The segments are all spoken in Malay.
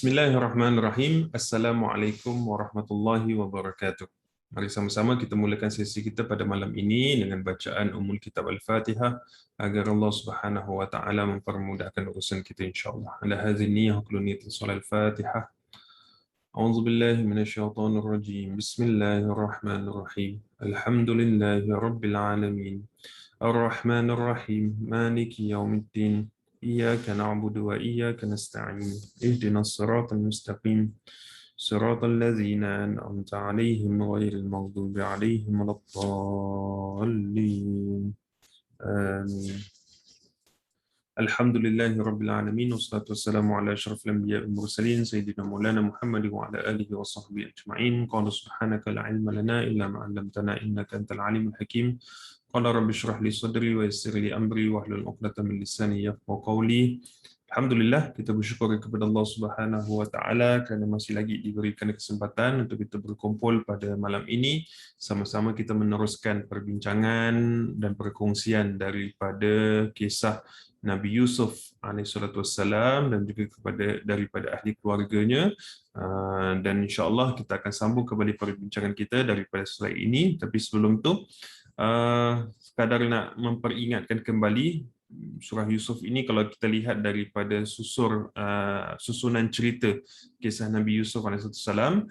Bismillahirrahmanirrahim. Assalamualaikum warahmatullahi wabarakatuh. Mari sama-sama kita mulakan sesi kita pada malam ini dengan bacaan Ummul Kitab Al-Fatihah agar Allah Subhanahu wa taala mempermudahkan urusan kita insyaallah. Ala hadhihi niyyah kullu niyatin shalat Al-Fatihah. A'udzu billahi minasyaitonir rajim. Bismillahirrahmanirrahim. Alhamdulillahi rabbil alamin. Ar-Rahmanir Rahim. Maliki yaumiddin. إياك نعبد وإياك نستعين اهدنا الصراط المستقيم صراط الذين أنعمت عليهم غير المغضوب عليهم ولا الضالين آمين الحمد لله رب العالمين والصلاة والسلام على أشرف الأنبياء والمرسلين سيدنا مولانا محمد وعلى آله وصحبه أجمعين قال سبحانك لا علم لنا إلا ما علمتنا إنك أنت العليم الحكيم قال رب اشرح لي صدري ويسر لي أمري واحلل عقدة من لساني يفقهوا قولي. Alhamdulillah, kita bersyukur kepada Allah Subhanahu wa taala kerana masih lagi diberikan kesempatan untuk kita berkumpul pada malam ini, sama-sama kita meneruskan perbincangan dan perkongsian daripada kisah Nabi Yusuf alaihissalatu wassalam dan juga daripada ahli keluarganya, dan insya-Allah kita akan sambung kembali perbincangan kita daripada slide ini. Tapi sebelum tu, sekadar nak memperingatkan kembali, surah Yusuf ini kalau kita lihat daripada susunan cerita kisah Nabi Yusuf alaihissalam,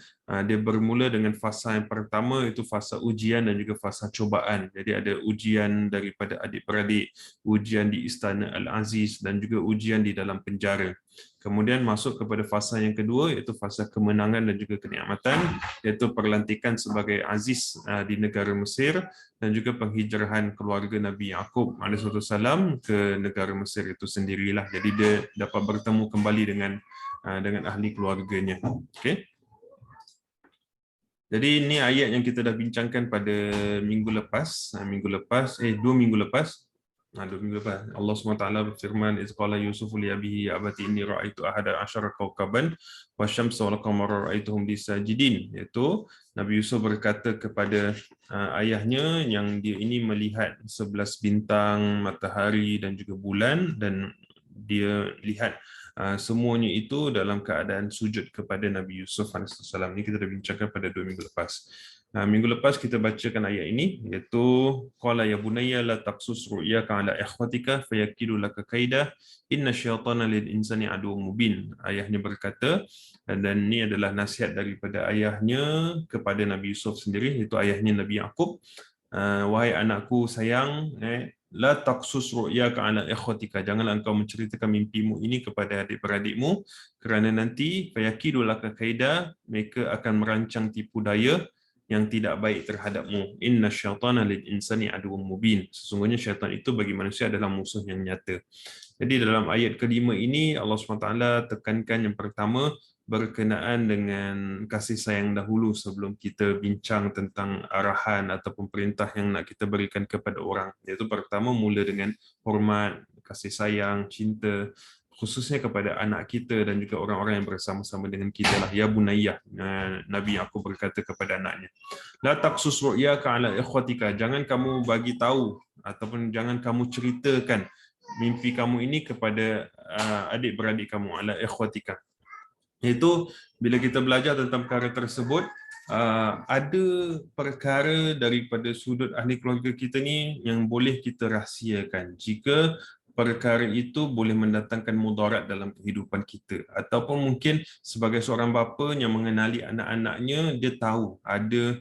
dia bermula dengan fasa yang pertama, itu fasa ujian dan juga fasa cubaan. Jadi ada ujian daripada adik-beradik, ujian di istana Al-Aziz dan juga ujian di dalam penjara. Kemudian masuk kepada fasa yang kedua, iaitu fasa kemenangan dan juga kenikmatan, iaitu perlantikan sebagai aziz di negara Mesir dan juga penghijrahan keluarga Nabi Yaqub alaihissalam ke negara Mesir itu sendirilah. Jadi dia dapat bertemu kembali dengan ahli keluarganya. Okey. Jadi ini ayat yang kita dah bincangkan pada minggu lepas, 2 minggu lepas. 2 minggu lepas. Allah SWT berfirman, "Iz qala Yusufu li abihi ya abati inni ra'aitu ahada asyara kawkaban wasyamsa wal qamara ra'aituhum li sajidin." Iaitu Nabi Yusuf berkata kepada ayahnya yang dia ini melihat 11 bintang, matahari dan juga bulan, dan dia lihat semuanya itu dalam keadaan sujud kepada Nabi Yusuf alaihissalam. Ini kita dah bincangkan pada 2 minggu lepas. Minggu lepas kita bacakan ayat ini, iaitu qala ya bunayya la taqsus ru'yaka ala ikhwatika fayakidu laka kaidah inna syaitana lil insani aduwwun mubin. Ayahnya berkata, dan ini adalah nasihat daripada ayahnya kepada Nabi Yusuf sendiri, iaitu ayahnya Nabi Yaqub. Wahai anakku sayang, la taqsus ru'yaka ala ikhwatika, janganlah engkau menceritakan mimpimu ini kepada adik-beradikmu, kerana nanti fayakidu laka kaidah, mereka akan merancang tipu daya yang tidak baik terhadapmu. Inna syaitana lil insani aduwwun mubin. Sesungguhnya syaitan itu bagi manusia adalah musuh yang nyata. Jadi dalam ayat kelima ini Allah SWT tekankan yang pertama berkenaan dengan kasih sayang dahulu sebelum kita bincang tentang arahan ataupun perintah yang nak kita berikan kepada orang. Iaitu pertama mula dengan hormat, kasih sayang, cinta, khususnya kepada anak kita dan juga orang-orang yang bersama-sama dengan kita lah. Ya bunayya, Nabi Yaqub berkata kepada anaknya, la taqsus ru'yaka ala ikhwatika, jangan kamu bagi tahu ataupun jangan kamu ceritakan mimpi kamu ini kepada adik-beradik kamu, ala ikhwatika. Iaitu bila kita belajar tentang perkara tersebut, ada perkara daripada sudut ahli keluarga kita ni yang boleh kita rahsiakan jika perkara itu boleh mendatangkan mudarat dalam kehidupan kita, ataupun mungkin sebagai seorang bapa yang mengenali anak-anaknya, dia tahu ada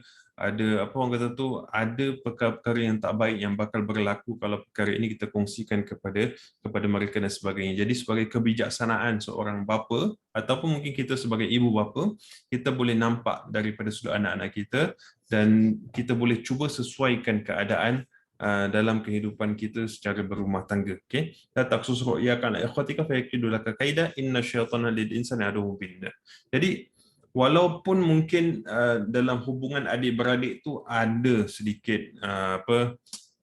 apa orang kata tu, ada perkara-perkara yang tak baik yang bakal berlaku kalau perkara ini kita kongsikan kepada mereka dan sebagainya. Jadi sebagai kebijaksanaan seorang bapa ataupun mungkin kita sebagai ibu bapa, kita boleh nampak daripada sudut anak-anak kita dan kita boleh cuba sesuaikan keadaan dalam kehidupan kita secara berumah tangga. Okey, la taqsus ru'yaka ala ikhwatika fayakidu laka kaidah inna syaitana lil insani aduwwun mubin. Jadi walaupun mungkin dalam hubungan adik-beradik tu ada sedikit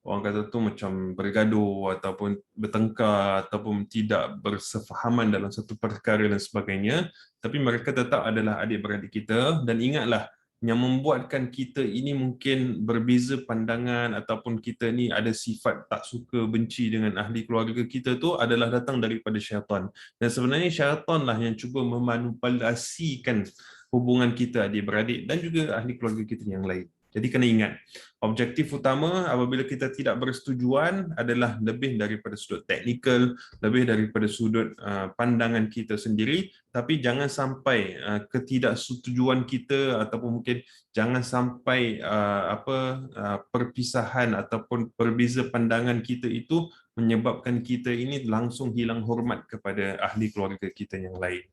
orang kata tu macam bergaduh ataupun bertengkar ataupun tidak bersefahaman dalam satu perkara dan sebagainya, tapi mereka tetap adalah adik-beradik kita. Dan ingatlah, yang membuatkan kita ini mungkin berbeza pandangan ataupun kita ni ada sifat tak suka benci dengan ahli keluarga kita tu adalah datang daripada syaitan. Dan sebenarnya syaitan lah yang cuba memanipulasikan hubungan kita adik-beradik dan juga ahli keluarga kita yang lain. Jadi kena ingat, objektif utama apabila kita tidak bersetujuan adalah lebih daripada sudut teknikal, lebih daripada sudut pandangan kita sendiri, tapi jangan sampai ketidaksetujuan kita ataupun mungkin jangan sampai perpisahan ataupun berbeza pandangan kita itu menyebabkan kita ini langsung hilang hormat kepada ahli keluarga kita yang lain.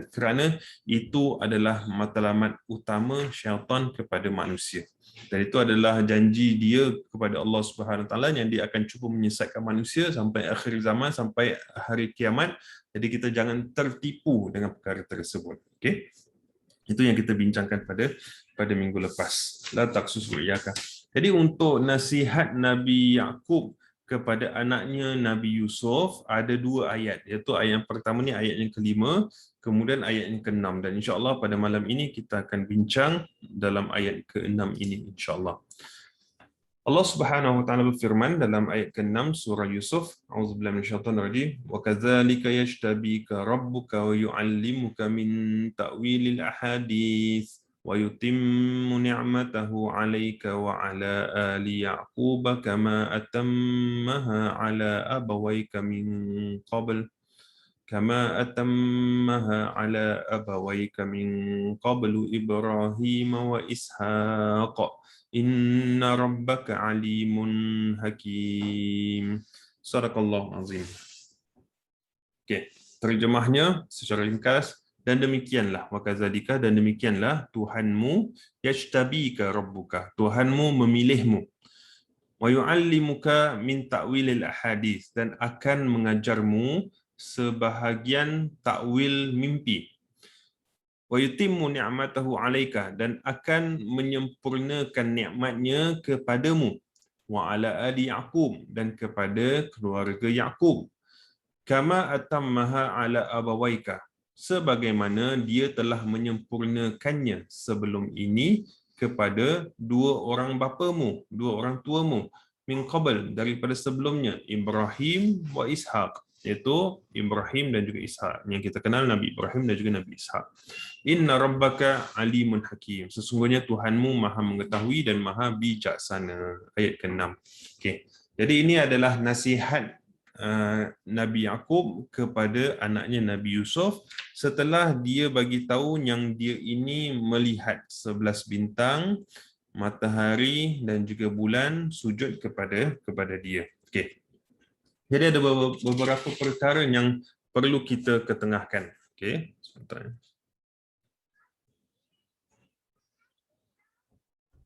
Kerana itu adalah matlamat utama syaitan kepada manusia. Dan itu adalah janji dia kepada Allah Subhanahu Wa Taala yang dia akan cuba menyesatkan manusia sampai akhir zaman, sampai hari kiamat. Jadi kita jangan tertipu dengan perkara tersebut. Okey. Itu yang kita bincangkan pada minggu lepas. La taqsus ru'yaka. Jadi untuk nasihat Nabi Yaqub kepada anaknya Nabi Yusuf ada dua ayat, iaitu ayat yang pertama ni ayat yang kelima, kemudian ayat yang keenam, dan insya-Allah pada malam ini kita akan bincang dalam ayat keenam ini insya-Allah. Allah Subhanahu wa taala berfirman dalam ayat ke-6 surah Yusuf, auzubillahi minasyaitonir rajim, wa kadzalika yashtabika rabbuka wa yu'allimuka min ta'wilil ahadits wa yutimmu ni'matahu 'alaika wa 'ala ali yaquba kama atammaha 'ala abawayka min qabl Ibrahim wa Ishaq inna rabbaka alimun hakim. Sadaqallahu azim. Okey, terjemahnya secara ringkas, dan demikianlah wakazalika, dan demikianlah Tuhanmu, yashtabika rabbuka, Tuhanmu memilihmu, wa yu'allimuka min ta'wilil ahadits, dan akan mengajarmu sebahagian takwil mimpi, wa yutimmu ni'matahu 'alaika, dan akan menyempurnakan nikmatnya kepadamu, wa 'ala ali Yaqub, dan kepada keluarga Yaqub, kama atammaha 'ala abawaika, sebagaimana dia telah menyempurnakannya sebelum ini kepada dua orang bapamu, dua orang tuamu, min qabl, daripada sebelumnya, Ibrahim wa Ishaq, iaitu Ibrahim dan juga Ishaq, yang kita kenal Nabi Ibrahim dan juga Nabi Ishaq. Inna rabbaka alimun hakim, sesungguhnya Tuhanmu maha mengetahui dan maha bijaksana. Ayat ke-6. Okey. Jadi ini adalah nasihat Nabi Yaqub kepada anaknya Nabi Yusuf setelah dia bagi tahu yang dia ini melihat 11 bintang, matahari dan juga bulan sujud kepada dia. Okey. Jadi ada beberapa perkara yang perlu kita ketengahkan. Okey, sebentar.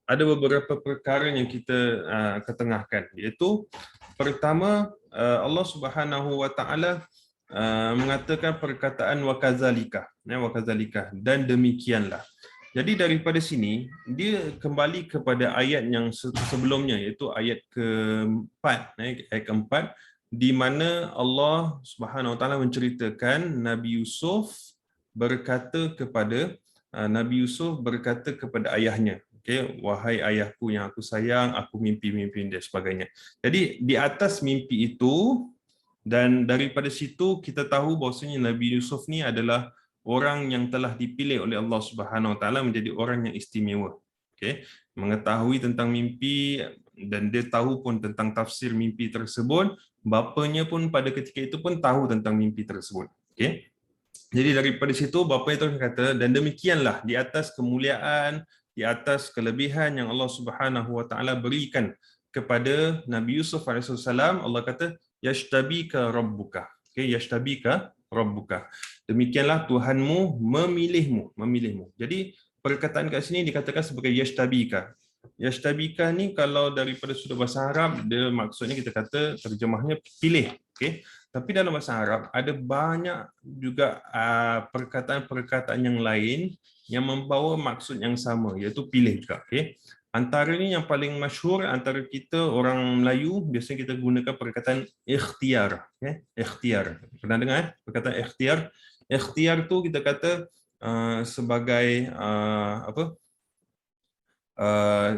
Ada beberapa perkara yang kita ketengahkan, iaitu pertama, Allah Subhanahu wa taala mengatakan perkataan wakazalika, dan demikianlah. Jadi daripada sini dia kembali kepada ayat yang sebelumnya, iaitu ayat keempat, ayat keempat, di mana Allah Subhanahu wa taala menceritakan Nabi Yusuf berkata kepada ayahnya, okey, wahai ayahku yang aku sayang, aku mimpi-mimpi dan sebagainya. Jadi di atas mimpi itu, dan daripada situ kita tahu bahawasanya Nabi Yusuf ni adalah orang yang telah dipilih oleh Allah Subhanahu wa taala menjadi orang yang istimewa. Okey, mengetahui tentang mimpi, dan dia tahu pun tentang tafsir mimpi tersebut. Bapanya pun pada ketika itu pun tahu tentang mimpi tersebut. Okey. Jadi daripada situ bapanya terus kata, dan demikianlah di atas kemuliaan, di atas kelebihan yang Allah Subhanahu wa taala berikan kepada Nabi Yusuf alaihissalam, Allah kata yashtabika rabbuka. Okey, yashtabika rabbuka. Demikianlah Tuhanmu memilihmu. Jadi perkataan kat sini dikatakan sebagai yashtabika. Yashtabika ni kalau daripada sudut bahasa Arab, dia maksudnya kita kata terjemahnya pilih. Okey. Tapi dalam bahasa Arab ada banyak juga perkataan-perkataan yang lain yang membawa maksud yang sama, iaitu pilih juga. Okey. Antara ni yang paling masyhur antara kita orang Melayu, biasanya kita gunakan perkataan ikhtiar. Okay? Ikhtiar. Pernah dengar perkataan ikhtiar? Ikhtiar tu kita kata sebagai apa?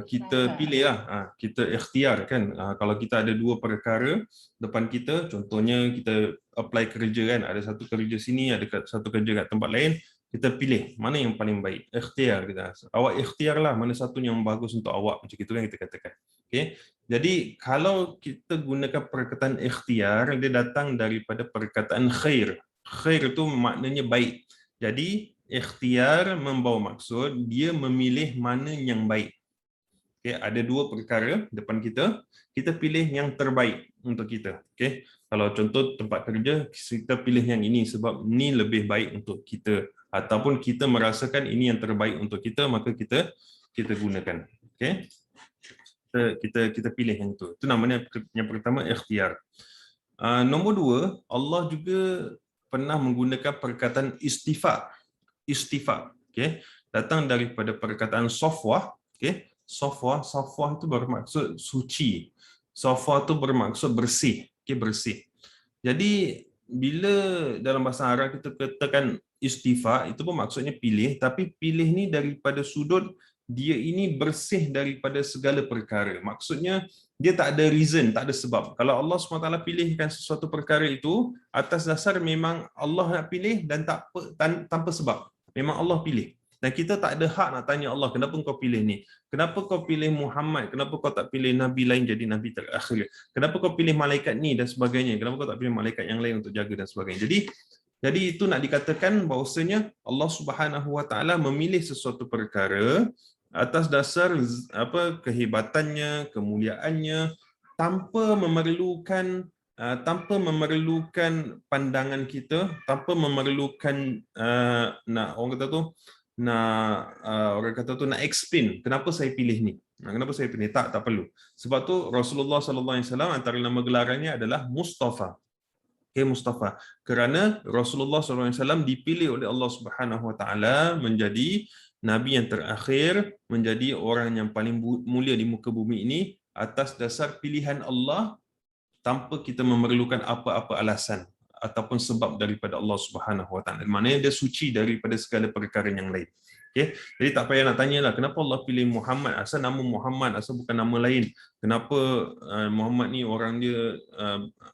kita pilih lah, kita ikhtiar kan. Kalau kita ada dua perkara depan kita, contohnya kita apply kerja kan, ada satu kerja sini, ada satu kerja kat tempat lain, kita pilih mana yang paling baik, ikhtiar kita. Awak ikhtiarlah mana satu yang bagus untuk awak, macam itu kan kita katakan. Okay? Jadi kalau kita gunakan perkataan ikhtiar, dia datang daripada perkataan khair. Khair itu maknanya baik. Jadi ikhtiar membawa maksud dia memilih mana yang baik. Okay, ada dua perkara depan kita, kita pilih yang terbaik untuk kita. Okay, kalau contoh tempat kerja, kita pilih yang ini sebab ini lebih baik untuk kita, ataupun kita merasakan ini yang terbaik untuk kita, maka kita gunakan. Okay, kita pilih yang itu. Itu namanya yang pertama ikhtiar. Nombor dua, Allah juga pernah menggunakan perkataan istifa. Istifa, okay, datang daripada perkataan safwah. Okay, safwah itu bermaksud suci. Safwah itu bermaksud bersih. Okay, bersih. Jadi bila dalam bahasa Arab kita katakan istifa, itu pun maksudnya pilih, tapi pilih ni daripada sudut dia ini bersih daripada segala perkara. Maksudnya dia tak ada reason, tak ada sebab. Kalau Allah SWT pilihkan sesuatu perkara itu atas dasar memang Allah nak pilih dan tanpa sebab. Memang Allah pilih. Dan kita tak ada hak nak tanya Allah, kenapa kau pilih ni? Kenapa kau pilih Muhammad? Kenapa kau tak pilih Nabi lain jadi Nabi terakhir? Kenapa kau pilih malaikat ni dan sebagainya? Kenapa kau tak pilih malaikat yang lain untuk jaga dan sebagainya? Jadi itu nak dikatakan bahawasanya Allah Subhanahu Wa Taala memilih sesuatu perkara atas dasar kehebatannya, kemuliaannya, tanpa memerlukan pandangan kita, tanpa memerlukan orang kata tu nak explain kenapa saya pilih ni. Kenapa saya pilih? Tak perlu. Sebab tu Rasulullah sallallahu alaihi wasallam antara nama gelarannya adalah Mustafa. Okay, Mustafa. Kerana Rasulullah sallallahu alaihi wasallam dipilih oleh Allah Subhanahu Wa Taala menjadi nabi yang terakhir, menjadi orang yang paling mulia di muka bumi ini atas dasar pilihan Allah, tanpa kita memerlukan apa-apa alasan ataupun sebab daripada Allah Subhanahu Wa Taala. Maknanya dia suci daripada segala perkara yang lain. Okay? Jadi tak payah nak tanyalah kenapa Allah pilih Muhammad, asal nama Muhammad, asal bukan nama lain. Kenapa Muhammad ni orang dia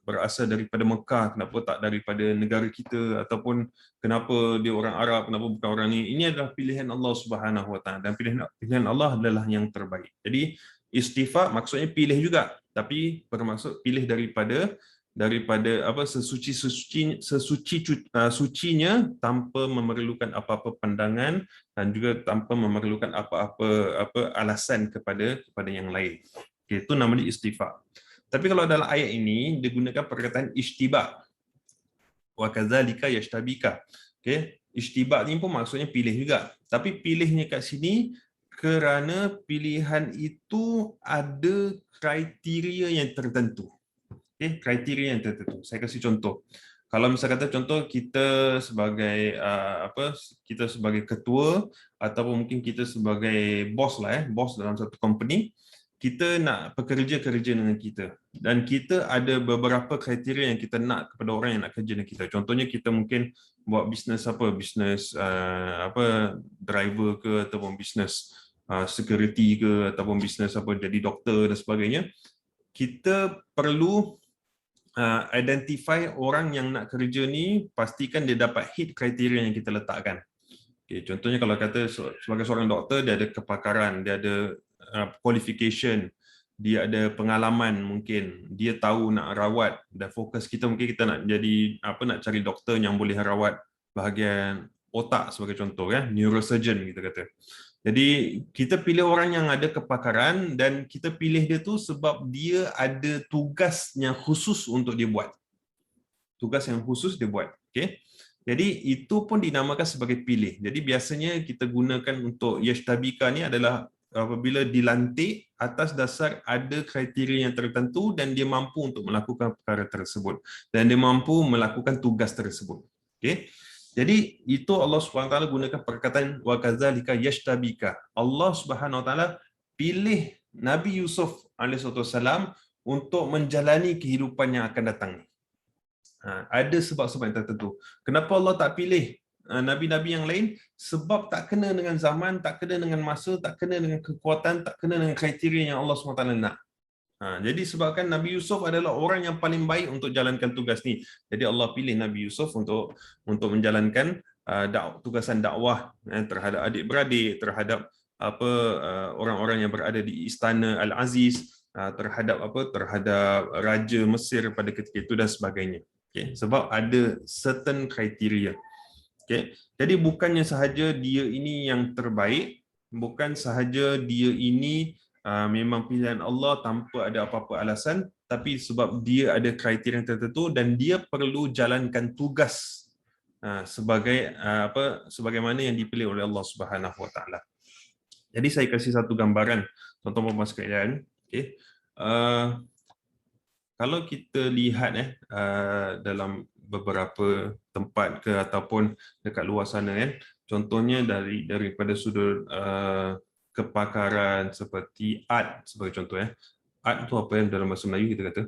berasal daripada Mekah, kenapa tak daripada negara kita, ataupun kenapa dia orang Arab, kenapa bukan orang ni. Ini adalah pilihan Allah Subhanahu Wa Taala, dan pilihan Allah adalah yang terbaik. Jadi istifa maksudnya pilih juga, tapi bermaksud pilih daripada sucinya tanpa memerlukan apa-apa pandangan dan juga tanpa memerlukan apa-apa alasan kepada yang lain. Okay, itu namanya istifa. Tapi kalau dalam ayat ini digunakan perkataan ishtiba. Wa kadzalika yashtabika. Okay, ishtiba ni pun maksudnya pilih juga. Tapi pilihnya kat sini kerana pilihan itu ada kriteria yang tertentu. Okay, kriteria yang tertentu. Saya kasih contoh. Kalau misalnya kata contoh kita sebagai kita sebagai ketua ataupun mungkin kita sebagai bos bos dalam satu company, kita nak pekerja-kerja dengan kita dan kita ada beberapa kriteria yang kita nak kepada orang yang nak kerja dengan kita. Contohnya kita mungkin buat bisnes driver ke, ataupun bisnes security ke, ataupun bisnes jadi doktor dan sebagainya. Kita perlu identify orang yang nak kerja ni, pastikan dia dapat hit kriteria yang kita letakkan. Okay, contohnya kalau kata sebagai seorang doktor, dia ada kepakaran, dia ada qualification, dia ada pengalaman, mungkin dia tahu nak rawat, dan fokus kita mungkin kita nak jadi nak cari doktor yang boleh rawat bahagian otak sebagai contoh, neurosurgeon kita kata. Jadi kita pilih orang yang ada kepakaran dan kita pilih dia tu sebab dia ada tugas yang khusus untuk dia buat. Tugas yang khusus dia buat. Okay? Jadi itu pun dinamakan sebagai pilih. Jadi biasanya kita gunakan untuk yashtabika ni adalah apabila dilantik atas dasar ada kriteria yang tertentu dan dia mampu untuk melakukan perkara tersebut. Dan dia mampu melakukan tugas tersebut. Okay? Jadi itu Allah SWT gunakan perkataan wa kadzalika yashtabika. Allah SWT pilih Nabi Yusuf alaihissalam untuk menjalani kehidupan yang akan datang. Ada sebab-sebab yang tertentu. Kenapa Allah tak pilih nabi-nabi yang lain sebab tak kena dengan zaman, tak kena dengan masa, tak kena dengan kekuatan, tak kena dengan kriteria yang Allah SWT nak. Jadi sebabkan Nabi Yusuf adalah orang yang paling baik untuk jalankan tugas ni. Jadi Allah pilih Nabi Yusuf untuk menjalankan tugasan dakwah terhadap adik-beradik, terhadap orang-orang yang berada di istana Al-Aziz, terhadap raja Mesir pada ketika itu dan sebagainya. Okay? Sebab ada certain kriteria. Okay? Jadi bukannya sahaja dia ini yang terbaik, bukan sahaja dia ini memang pilihan Allah tanpa ada apa-apa alasan, tapi sebab dia ada kriteria tertentu dan dia perlu jalankan tugas sebagaimana yang dipilih oleh Allah Subhanahu Wa Taala. Jadi saya kasih satu gambaran, tuan-tuan sekalian. Okay. Kalau kita lihat dalam beberapa tempat ke ataupun dekat luar sana contohnya daripada sudut kepakaran seperti art sebagai contoh art tu apa yang dalam bahasa Melayu kita kata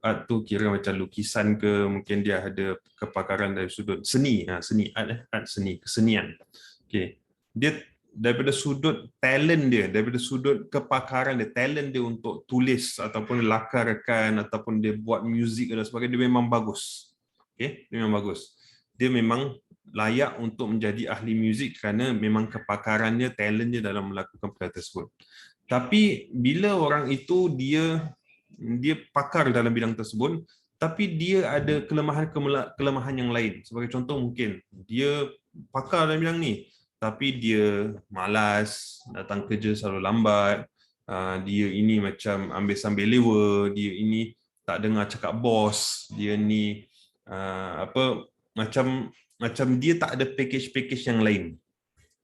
art tu kira macam lukisan ke, mungkin dia ada kepakaran dari sudut seni art seni, kesenian. Okey, dia daripada sudut talent dia, daripada sudut kepakaran dia, talent dia untuk tulis ataupun lakarkan ataupun dia buat muzik dan sebagainya, dia memang bagus. Okey, dia memang bagus. Dia memang layak untuk menjadi ahli muzik kerana memang kepakarannya, talentnya dalam melakukan perkara tersebut. Tapi bila orang itu dia pakar dalam bidang tersebut, tapi dia ada kelemahan yang lain. Sebagai contoh mungkin dia pakar dalam bidang ni, tapi dia malas, datang kerja selalu lambat, dia ini macam ambil sambil lewa, dia ini tak dengar cakap bos, dia ni macam dia tak ada package yang lain.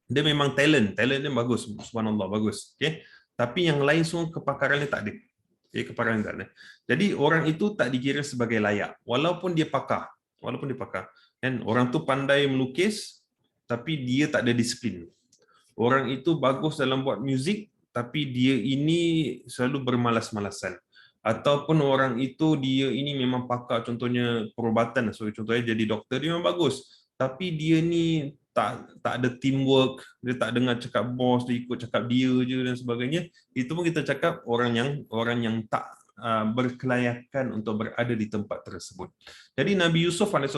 Dia memang talent dia bagus, subhanallah bagus. Okay? Tapi yang lain semua kepakaran dia tak ada. Okay, kepakaran tak ada. Jadi orang itu tak dikira sebagai layak, walaupun dia pakar. Dan orang tu pandai melukis, tapi dia tak ada disiplin. Orang itu bagus dalam buat muzik, tapi dia ini selalu bermalas-malasan. Ataupun orang itu dia ini memang pakar, contohnya perubatan, contohnya jadi doktor, dia memang bagus, tapi dia ni tak ada teamwork, dia tak dengar cakap bos, dia ikut cakap dia je dan sebagainya. Itu pun kita cakap orang yang tak berkelayakan untuk berada di tempat tersebut. Jadi Nabi Yusuf AS,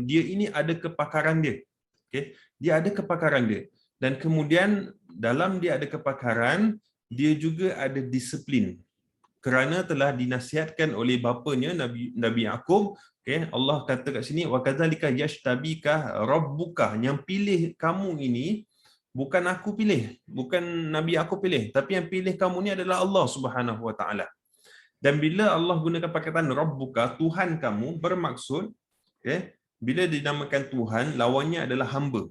dia ini ada kepakaran dia. Okay? Dia ada kepakaran dia. Dan kemudian dalam dia ada kepakaran, dia juga ada disiplin. Kerana telah dinasihatkan oleh bapanya Nabi Yaqub, okay, Allah kata kat sini wa kadzalika yashtabika rabbuka, yang pilih kamu ini bukan aku pilih, bukan Nabi Yaqub pilih, tapi yang pilih kamu ni adalah Allah Subhanahu Wa Taala. Dan bila Allah gunakan perkataan rabbuka, Tuhan kamu, bermaksud okay, bila dinamakan Tuhan, lawannya adalah hamba.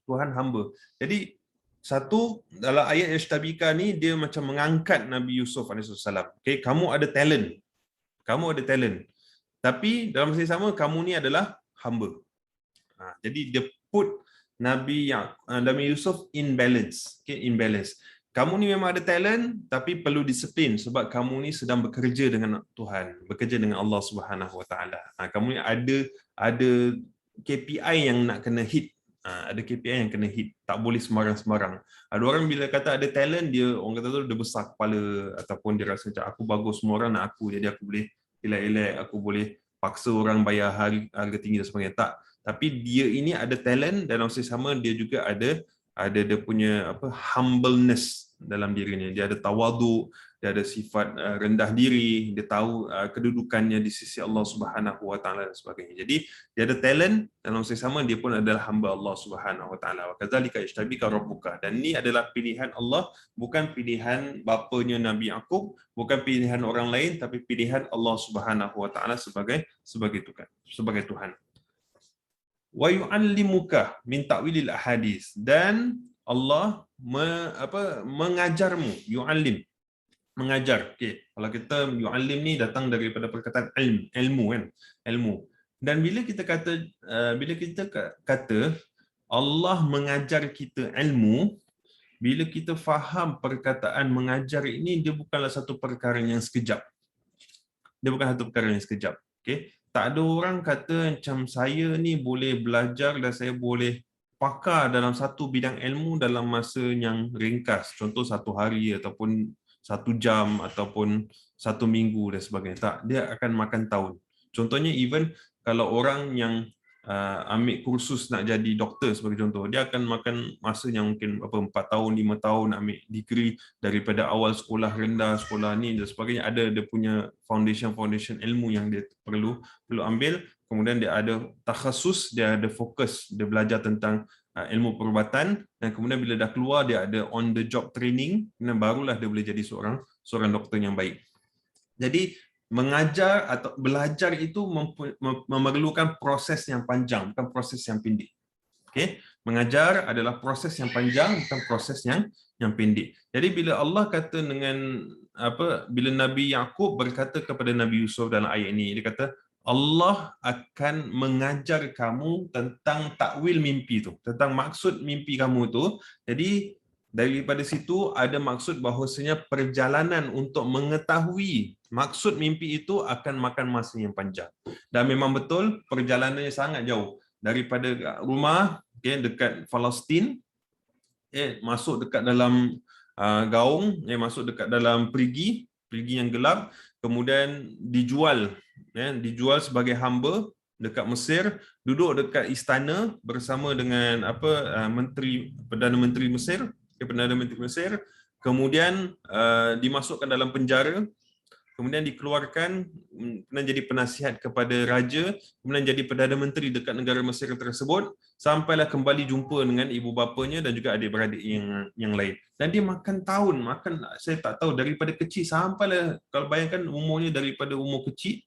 Tuhan hamba. Jadi satu dalam ayat yashtabika ni dia macam mengangkat Nabi Yusuf AS. Okay, kamu ada talent. Tapi dalam masa yang sama kamu ni adalah hamba. Jadi dia put Nabi Yusuf in balance. Okay, in balance. Kamu ni memang ada talent tapi perlu disiplin sebab kamu ni sedang bekerja dengan Tuhan, bekerja dengan Allah Subhanahu Wa Taala. Kamu ni ada KPI yang nak kena hit. Ada KPI yang kena hit, tak boleh sembarang-sembarang. Ada orang bila kata ada talent, orang kata tu dia besar kepala ataupun dia rasa macam aku bagus, semua orang nak aku, jadi aku boleh elak-elak, aku boleh paksa orang bayar harga tinggi dan sebagainya. Tak. Tapi dia ini ada talent, dalam masa sama dia juga ada dia punya humbleness dalam dirinya. Dia ada tawaduk, dia ada sifat rendah diri, dia tahu kedudukannya di sisi Allah Subhanahu Wa Taala dan sebagainya. Jadi dia ada talent, dalam masa sama dia pun adalah hamba Allah Subhanahu Wa Taala. Wa kadzalika yashtabika rabbuka. Dan ini adalah pilihan Allah, bukan pilihan bapanya Nabi Yaqub, bukan pilihan orang lain, tapi pilihan Allah Subhanahu Wa Taala sebagai Tuhan. Wa yu'allimuka min ta'wilil ahadits, dan Allah mengajarmu, yu'allim, mengajar. Okey, kalau kita yu'allim ni datang daripada perkataan ilmu kan, ilmu. Dan bila kita kata Allah mengajar kita ilmu, bila kita faham perkataan mengajar ini, dia bukanlah satu perkara yang sekejap. Okey, Tak ada orang kata macam saya ni boleh belajar dan saya boleh pakar dalam satu bidang ilmu dalam masa yang ringkas. Contoh 1 hari ataupun 1 jam ataupun 1 minggu dan sebagainya. Tak, dia akan makan tahun. Contohnya even kalau orang yang ambil kursus nak jadi doktor sebagai contoh, dia akan makan masa yang mungkin 4 tahun, 5 tahun ambil degree daripada awal sekolah rendah, sekolah ni dan sebagainya. Ada dia punya foundation ilmu yang dia perlu ambil. Kemudian dia ada takhasus, dia ada fokus, dia belajar tentang ilmu perubatan, dan kemudian bila dah keluar dia ada on the job training, dan barulah dia boleh jadi seorang doktor yang baik. Jadi mengajar atau belajar itu memerlukan proses yang panjang, bukan proses yang pendek. Okay? Mengajar adalah proses yang panjang, bukan proses yang pendek. Jadi bila Allah kata dengan bila Nabi Yaqub berkata kepada Nabi Yusuf dalam ayat ini, dia kata Allah akan mengajar kamu tentang takwil mimpi tu, tentang maksud mimpi kamu tu. Jadi daripada situ ada maksud bahawasanya perjalanan untuk mengetahui maksud mimpi itu akan makan masa yang panjang. Dan memang betul perjalanannya sangat jauh daripada rumah, dekat Palestin, masuk dekat dalam gaung, masuk dekat dalam perigi yang gelap, kemudian dijual sebagai hamba dekat Mesir, duduk dekat istana bersama dengan Perdana Menteri Mesir, kemudian dimasukkan dalam penjara, kemudian dikeluarkan, kemudian jadi penasihat kepada raja, kemudian jadi Perdana Menteri dekat negara Mesir tersebut, sampailah kembali jumpa dengan ibu bapanya dan juga adik-beradik yang lain. Dan dia makan tahun, saya tak tahu, daripada kecil sampailah, kalau bayangkan umurnya daripada umur kecil,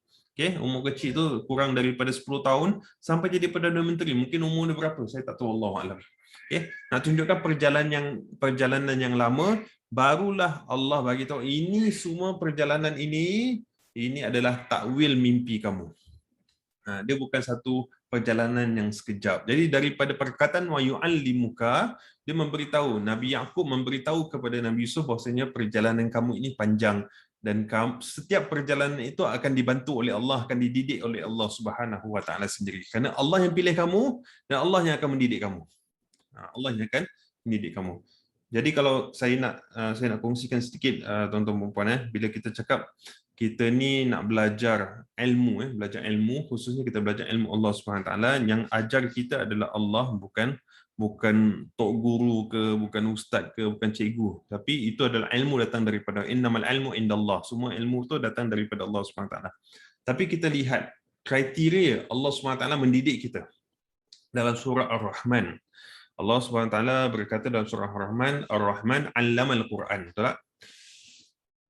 umur kecil tu kurang daripada 10 tahun sampai jadi Perdana Menteri. Mungkin umurnya berapa? Saya tak tahu, Allahu a'lam. Nak tunjukkan perjalanan yang lama, barulah Allah bagi tahu ini semua perjalanan ini adalah takwil mimpi kamu. Dia bukan satu perjalanan yang sekejap. Jadi daripada perkataan wa yu'allimuka, dia memberitahu, Nabi Yaqub memberitahu kepada Nabi Yusuf bahwasanya perjalanan kamu ini panjang, dan setiap perjalanan itu akan dibantu oleh Allah, akan dididik oleh Allah Subhanahu wa taala sendiri. Kerana Allah yang pilih kamu dan Allah yang akan mendidik kamu. Allah yang akan mendidik kamu. Jadi kalau saya nak kongsikan sedikit tuan-tuan dan puan, bila kita cakap kita ni nak belajar ilmu, khususnya kita belajar ilmu Allah Subhanahu taala, yang ajar kita adalah Allah, bukan tok guru ke, bukan ustaz ke, bukan cikgu, tapi itu adalah ilmu datang daripada innamal ilmu indallah. Semua ilmu tu datang daripada Allah Subhanahu taala. Tapi kita lihat kriteria Allah Subhanahu taala mendidik kita dalam surah Ar-Rahman. Allah SWT berkata dalam surah Ar-Rahman, Ar-Rahman 'allamal Quran. Betul tak?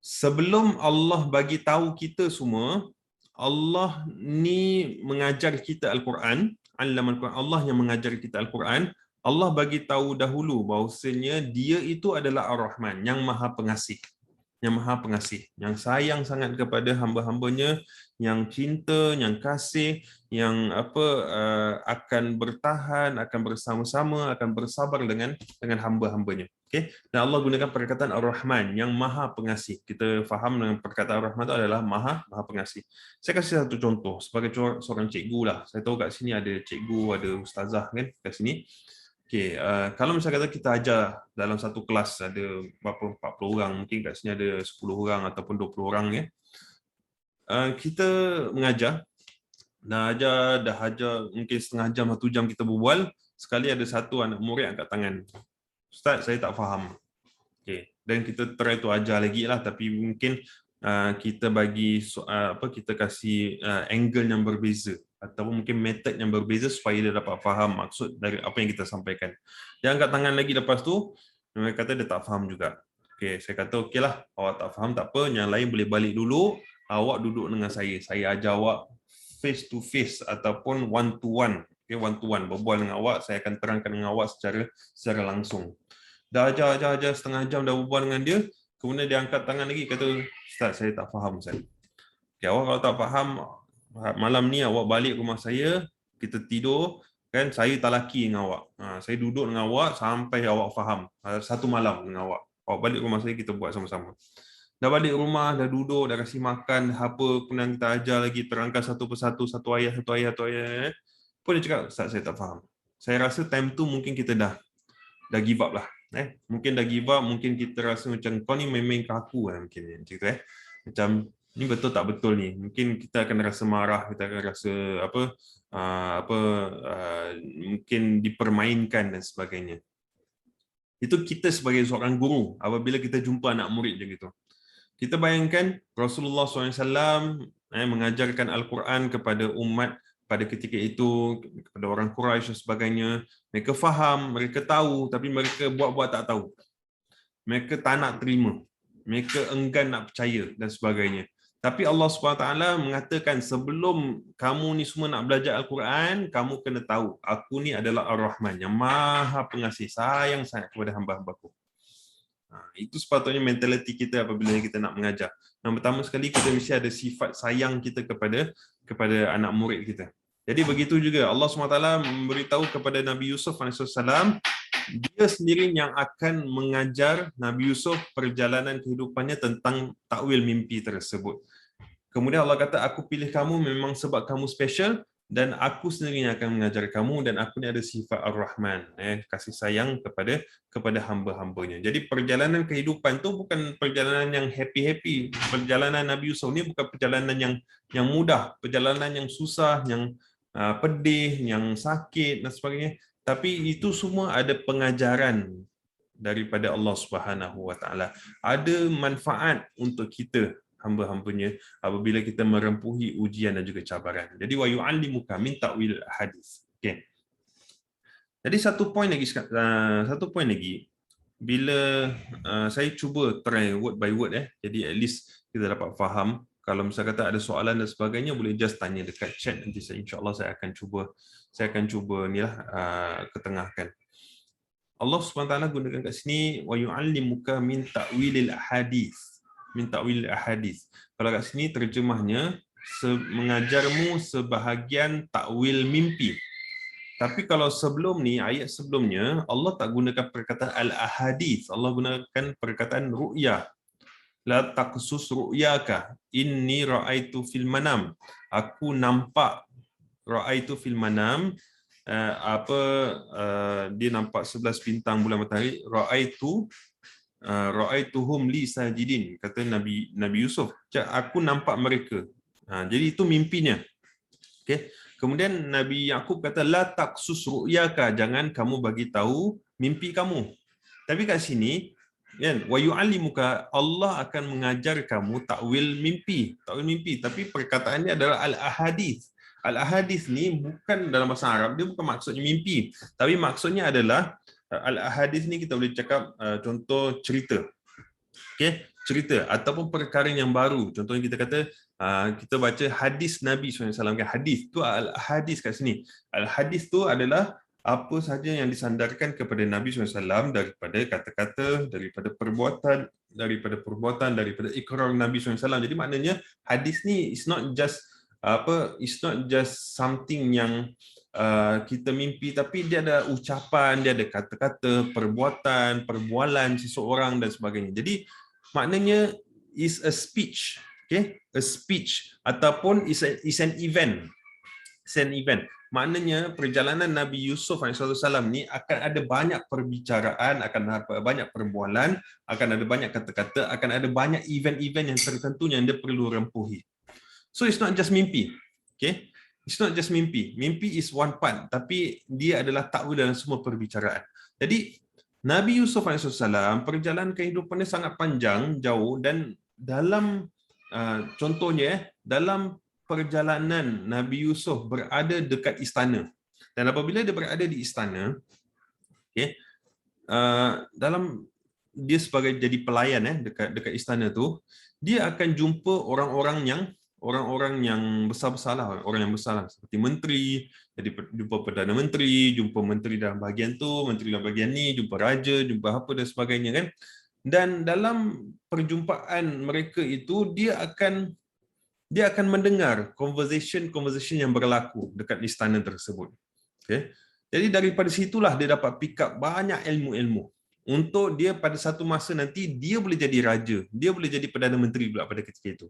Sebelum Allah bagi tahu kita semua, Allah ni mengajar kita Al-Quran, 'allamal Quran. Allah yang mengajar kita Al-Quran. Allah bagi tahu dahulu bahawasanya dia itu adalah Ar-Rahman, yang Maha Pengasih. Yang Maha Pengasih, yang sayang sangat kepada hamba-hambanya, yang cinta, yang kasih, yang akan bertahan, akan bersama-sama, akan bersabar dengan hamba-hambanya. Dan Allah gunakan perkataan Ar-Rahman, yang Maha Pengasih. Kita faham dengan perkataan Ar-Rahman itu adalah Maha Pengasih. Saya kasih satu contoh sebagai seorang cikgu lah. Saya tahu kat sini ada cikgu, ada ustazah kan kat sini. Kalau misalnya kata kita ajar dalam satu kelas ada berapa 40 orang, mungkin kat sini ada 10 orang ataupun 20 orang ya. Kita mengajar, dah ajar mungkin setengah jam, 1 jam kita berbual, sekali ada satu anak murid angkat tangan. Ustaz, saya tak faham. Dan kita try tu ajar lagi lah, tapi mungkin kita bagi kita kasih angle yang berbeza, ataupun mungkin method yang berbeza supaya dia dapat faham maksud dari apa yang kita sampaikan. Dia angkat tangan lagi lepas tu, dia kata dia tak faham juga. Saya kata okeylah, awak tak faham tak apa, yang lain boleh balik dulu, awak duduk dengan saya ajar awak face to face ataupun one to one. One to one, berbual dengan awak, saya akan terangkan dengan awak secara langsung. Dah ajar setengah jam dah berbual dengan dia, kemudian dia angkat tangan lagi, kata, Ustaz, saya tak faham, Ustaz. Awak kalau tak faham, malam ni awak balik rumah saya, kita tidur, kan, saya talaki dengan awak. Saya duduk dengan awak sampai awak faham. 1 malam dengan awak. Awak balik rumah saya, kita buat sama-sama. dah balik rumah, dah duduk, dah kasih makan, apa pun yang kita ajar lagi, terangkan satu persatu, satu ayat, pun dia cakap, Ustaz, saya tak faham. Saya rasa time tu mungkin kita dah give up lah. Mungkin dah give up, mungkin kita rasa macam, kau ni main-main ke aku lah, mungkin cerita. Macam, ni betul tak betul ni? Mungkin kita akan rasa marah, kita akan rasa mungkin dipermainkan dan sebagainya. Itu kita sebagai seorang guru, apabila kita jumpa anak murid macam itu. Kita bayangkan Rasulullah SAW mengajarkan Al-Quran kepada umat pada ketika itu, kepada orang Quraisy dan sebagainya. Mereka faham, mereka tahu, tapi mereka buat-buat tak tahu. Mereka tak nak terima. Mereka enggan nak percaya dan sebagainya. Tapi Allah SWT mengatakan, sebelum kamu ni semua nak belajar Al-Quran, kamu kena tahu, aku ni adalah Ar-Rahman, yang maha pengasih, sayang sangat kepada hamba-hambaku. Itu sepatutnya mentaliti kita apabila kita nak mengajar. Yang pertama sekali, kita mesti ada sifat sayang kita kepada anak murid kita. Jadi begitu juga Allah SWT memberitahu kepada Nabi Yusuf AS, dia sendiri yang akan mengajar Nabi Yusuf perjalanan kehidupannya tentang takwil mimpi tersebut. Kemudian Allah kata, aku pilih kamu memang sebab kamu special, dan aku sendiri yang akan mengajar kamu, dan aku ni ada sifat Ar-Rahman, kasih sayang kepada hamba-hambanya. Jadi perjalanan kehidupan tu bukan perjalanan yang happy-happy. Perjalanan Nabi Yusuf ni bukan perjalanan yang mudah, perjalanan yang susah, yang pedih, yang sakit dan sebagainya. Tapi itu semua ada pengajaran daripada Allah Subhanahu Wa Taala. Ada manfaat untuk kita hamba-hambanya apabila kita merempuhi ujian dan juga cabaran. Jadi wa yu'allimuka min ta'wil hadis. Okey. Jadi satu poin lagi, bila saya cuba try word by word, jadi at least kita dapat faham. Kalau misalnya kata ada soalan dan sebagainya, boleh just tanya dekat chat, nanti insya-Allah saya akan cuba ketengahkan. Allah SWT gunakan kat sini wa yu'allimuka min ta'wilil hadis. Min ta'wil ahadis. Kalau kat sini terjemahnya mengajarmu sebahagian takwil mimpi. Tapi kalau sebelum ni, ayat sebelumnya, Allah tak gunakan perkataan al-ahadis. Allah gunakan perkataan ru'ya. La taqsus ru'yaka inni ra'aitu fil manam. Aku nampak ra'aitu fil manam. Dia nampak 11 bintang bulan matahari. Ra'aituhum li sajidin, kata Nabi Yusuf, aku nampak mereka. Jadi itu mimpinya. Okey. Kemudian Nabi Yaqub kata la taqsus ru'yaka, jangan kamu bagi tahu mimpi kamu. Tapi kat sini kan, wa yu'allimuka, Allah akan mengajar kamu takwil mimpi, tapi perkataannya adalah al-ahadits. Al-ahadits ni bukan dalam bahasa Arab, dia bukan maksudnya mimpi, tapi maksudnya adalah al-ahadits ni kita boleh cakap contoh cerita. Okey, cerita ataupun perkara yang baru. Contohnya kita kata kita baca hadis Nabi SAW, kan hadis tu al-hadis kat sini. Al-hadis tu adalah apa sahaja yang disandarkan kepada Nabi SAW daripada kata-kata, daripada perbuatan, daripada ikrar Nabi SAW. Jadi maknanya hadis ni it's not just something yang kita mimpi, tapi dia ada ucapan, dia ada kata-kata, perbuatan, perbualan seseorang dan sebagainya. Jadi maknanya is a speech, okay? A speech ataupun is an event. It's an event. Maknanya perjalanan Nabi Yusuf AS ni akan ada banyak perbicaraan, akan ada banyak perbualan, akan ada banyak kata-kata, akan ada banyak event-event yang tertentu yang dia perlu rempuhi. So it's not just mimpi, okay? It's not just mimpi. Mimpi is one part, tapi dia adalah takwil dalam semua perbicaraan. Jadi Nabi Yusuf AS perjalanan kehidupannya sangat panjang, jauh, dan dalam contohnya dalam perjalanan Nabi Yusuf berada dekat istana. Dan apabila dia berada di istana, okay, dalam dia sebagai jadi pelayan dekat istana tu, dia akan jumpa orang-orang yang besar-besarlah, orang yang besar seperti menteri, jadi jumpa Perdana Menteri, jumpa menteri dalam bahagian tu, menteri dalam bahagian ni, jumpa raja, jumpa apa dan sebagainya kan. Dan dalam perjumpaan mereka itu dia akan mendengar conversation yang berlaku dekat istana tersebut. Okay. Jadi daripada situlah dia dapat pick up banyak ilmu-ilmu. untuk dia pada satu masa nanti dia boleh jadi raja, dia boleh jadi Perdana Menteri pula pada ketika itu.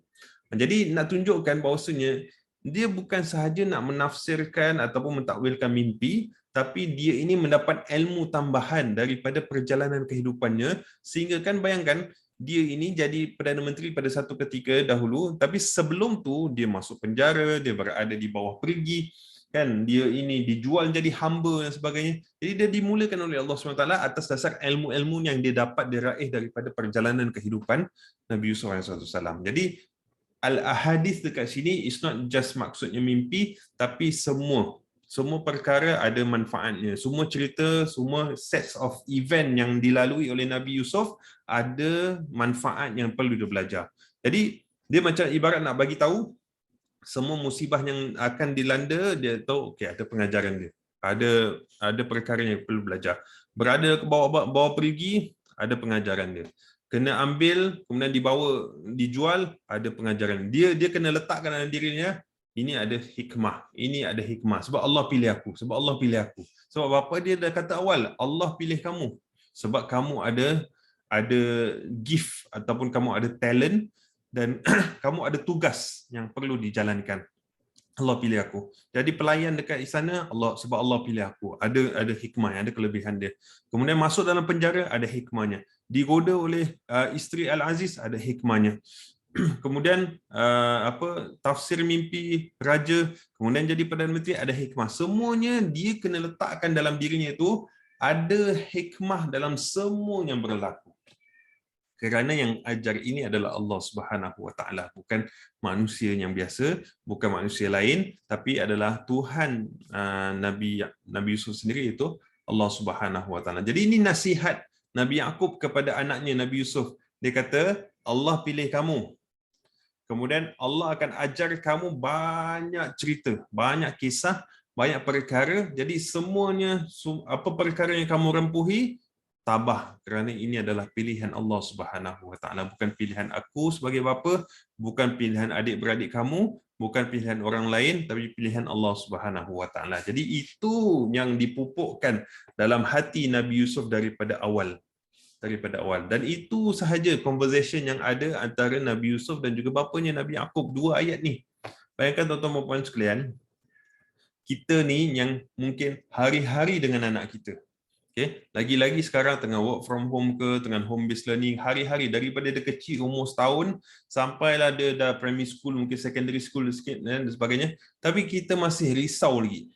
Jadi nak tunjukkan bahawasanya dia bukan sahaja nak menafsirkan ataupun mentakwilkan mimpi, tapi dia ini mendapat ilmu tambahan daripada perjalanan kehidupannya, sehingga kan bayangkan dia ini jadi Perdana Menteri pada satu ketika dahulu, tapi sebelum tu dia masuk penjara, dia berada di bawah perigi, kan, dia ini dijual jadi hamba dan sebagainya. Jadi dia dimulakan oleh Allah SWT atas dasar ilmu-ilmu yang dia dapat diraih daripada perjalanan kehidupan Nabi Yusuf AS. Jadi al-ahadith dekat sini is not just maksudnya mimpi, tapi semua perkara ada manfaatnya. Semua cerita, semua sets of event yang dilalui oleh Nabi Yusuf ada manfaat yang perlu dia belajar. Jadi dia macam ibarat nak bagi tahu semua musibah yang akan dilanda, dia tahu okey ada pengajaran dia. Ada perkara yang perlu belajar. Berada ke bawah perigi, ada pengajaran dia. Kena ambil, kemudian dijual, ada pengajaran. Dia kena letakkan dalam dirinya, ini ada hikmah. Ini ada hikmah. Sebab Allah pilih aku. Sebab Allah pilih aku. Sebab bapa dia dah kata awal, Allah pilih kamu. Sebab kamu ada gift ataupun kamu ada talent dan kamu ada tugas yang perlu dijalankan. Allah pilih aku. Jadi pelayan dekat istana, sebab Allah pilih aku. Ada hikmah, ada kelebihan dia. Kemudian masuk dalam penjara, ada hikmahnya. Digoda oleh isteri Al-Aziz, ada hikmahnya. Kemudian tafsir mimpi raja, kemudian jadi Perdana Menteri, ada hikmah. Semuanya dia kena letakkan dalam dirinya itu, ada hikmah dalam semua yang berlaku. Kerana yang ajar ini adalah Allah Subhanahu Wa Taala, bukan manusia yang biasa, bukan manusia lain, tapi adalah Tuhan Nabi Yusuf sendiri, itu Allah Subhanahu Wa Taala. Jadi ini nasihat Nabi Yaqub kepada anaknya Nabi Yusuf. Dia kata, Allah pilih kamu. Kemudian Allah akan ajar kamu banyak cerita, banyak kisah, banyak perkara. Jadi semuanya, apa perkara yang kamu rempuhi, tabah, kerana ini adalah pilihan Allah Subhanahu Wa Taala, bukan pilihan aku sebagai bapa, bukan pilihan adik-beradik kamu, bukan pilihan orang lain, tapi pilihan Allah Subhanahu Wa Taala. Jadi itu yang dipupukkan dalam hati Nabi Yusuf daripada awal. Dan itu sahaja conversation yang ada antara Nabi Yusuf dan juga bapanya Nabi Yaqub, 2 ayat ni. Bayangkan tuan-tuan dan puan sekalian, kita ni yang mungkin hari-hari dengan anak kita. Okay. Lagi-lagi sekarang tengah work from home ke, tengah home based learning, hari-hari daripada dia kecil umur setahun sampailah dia dah primary school, mungkin secondary school sikit dan sebagainya, tapi kita masih risau lagi.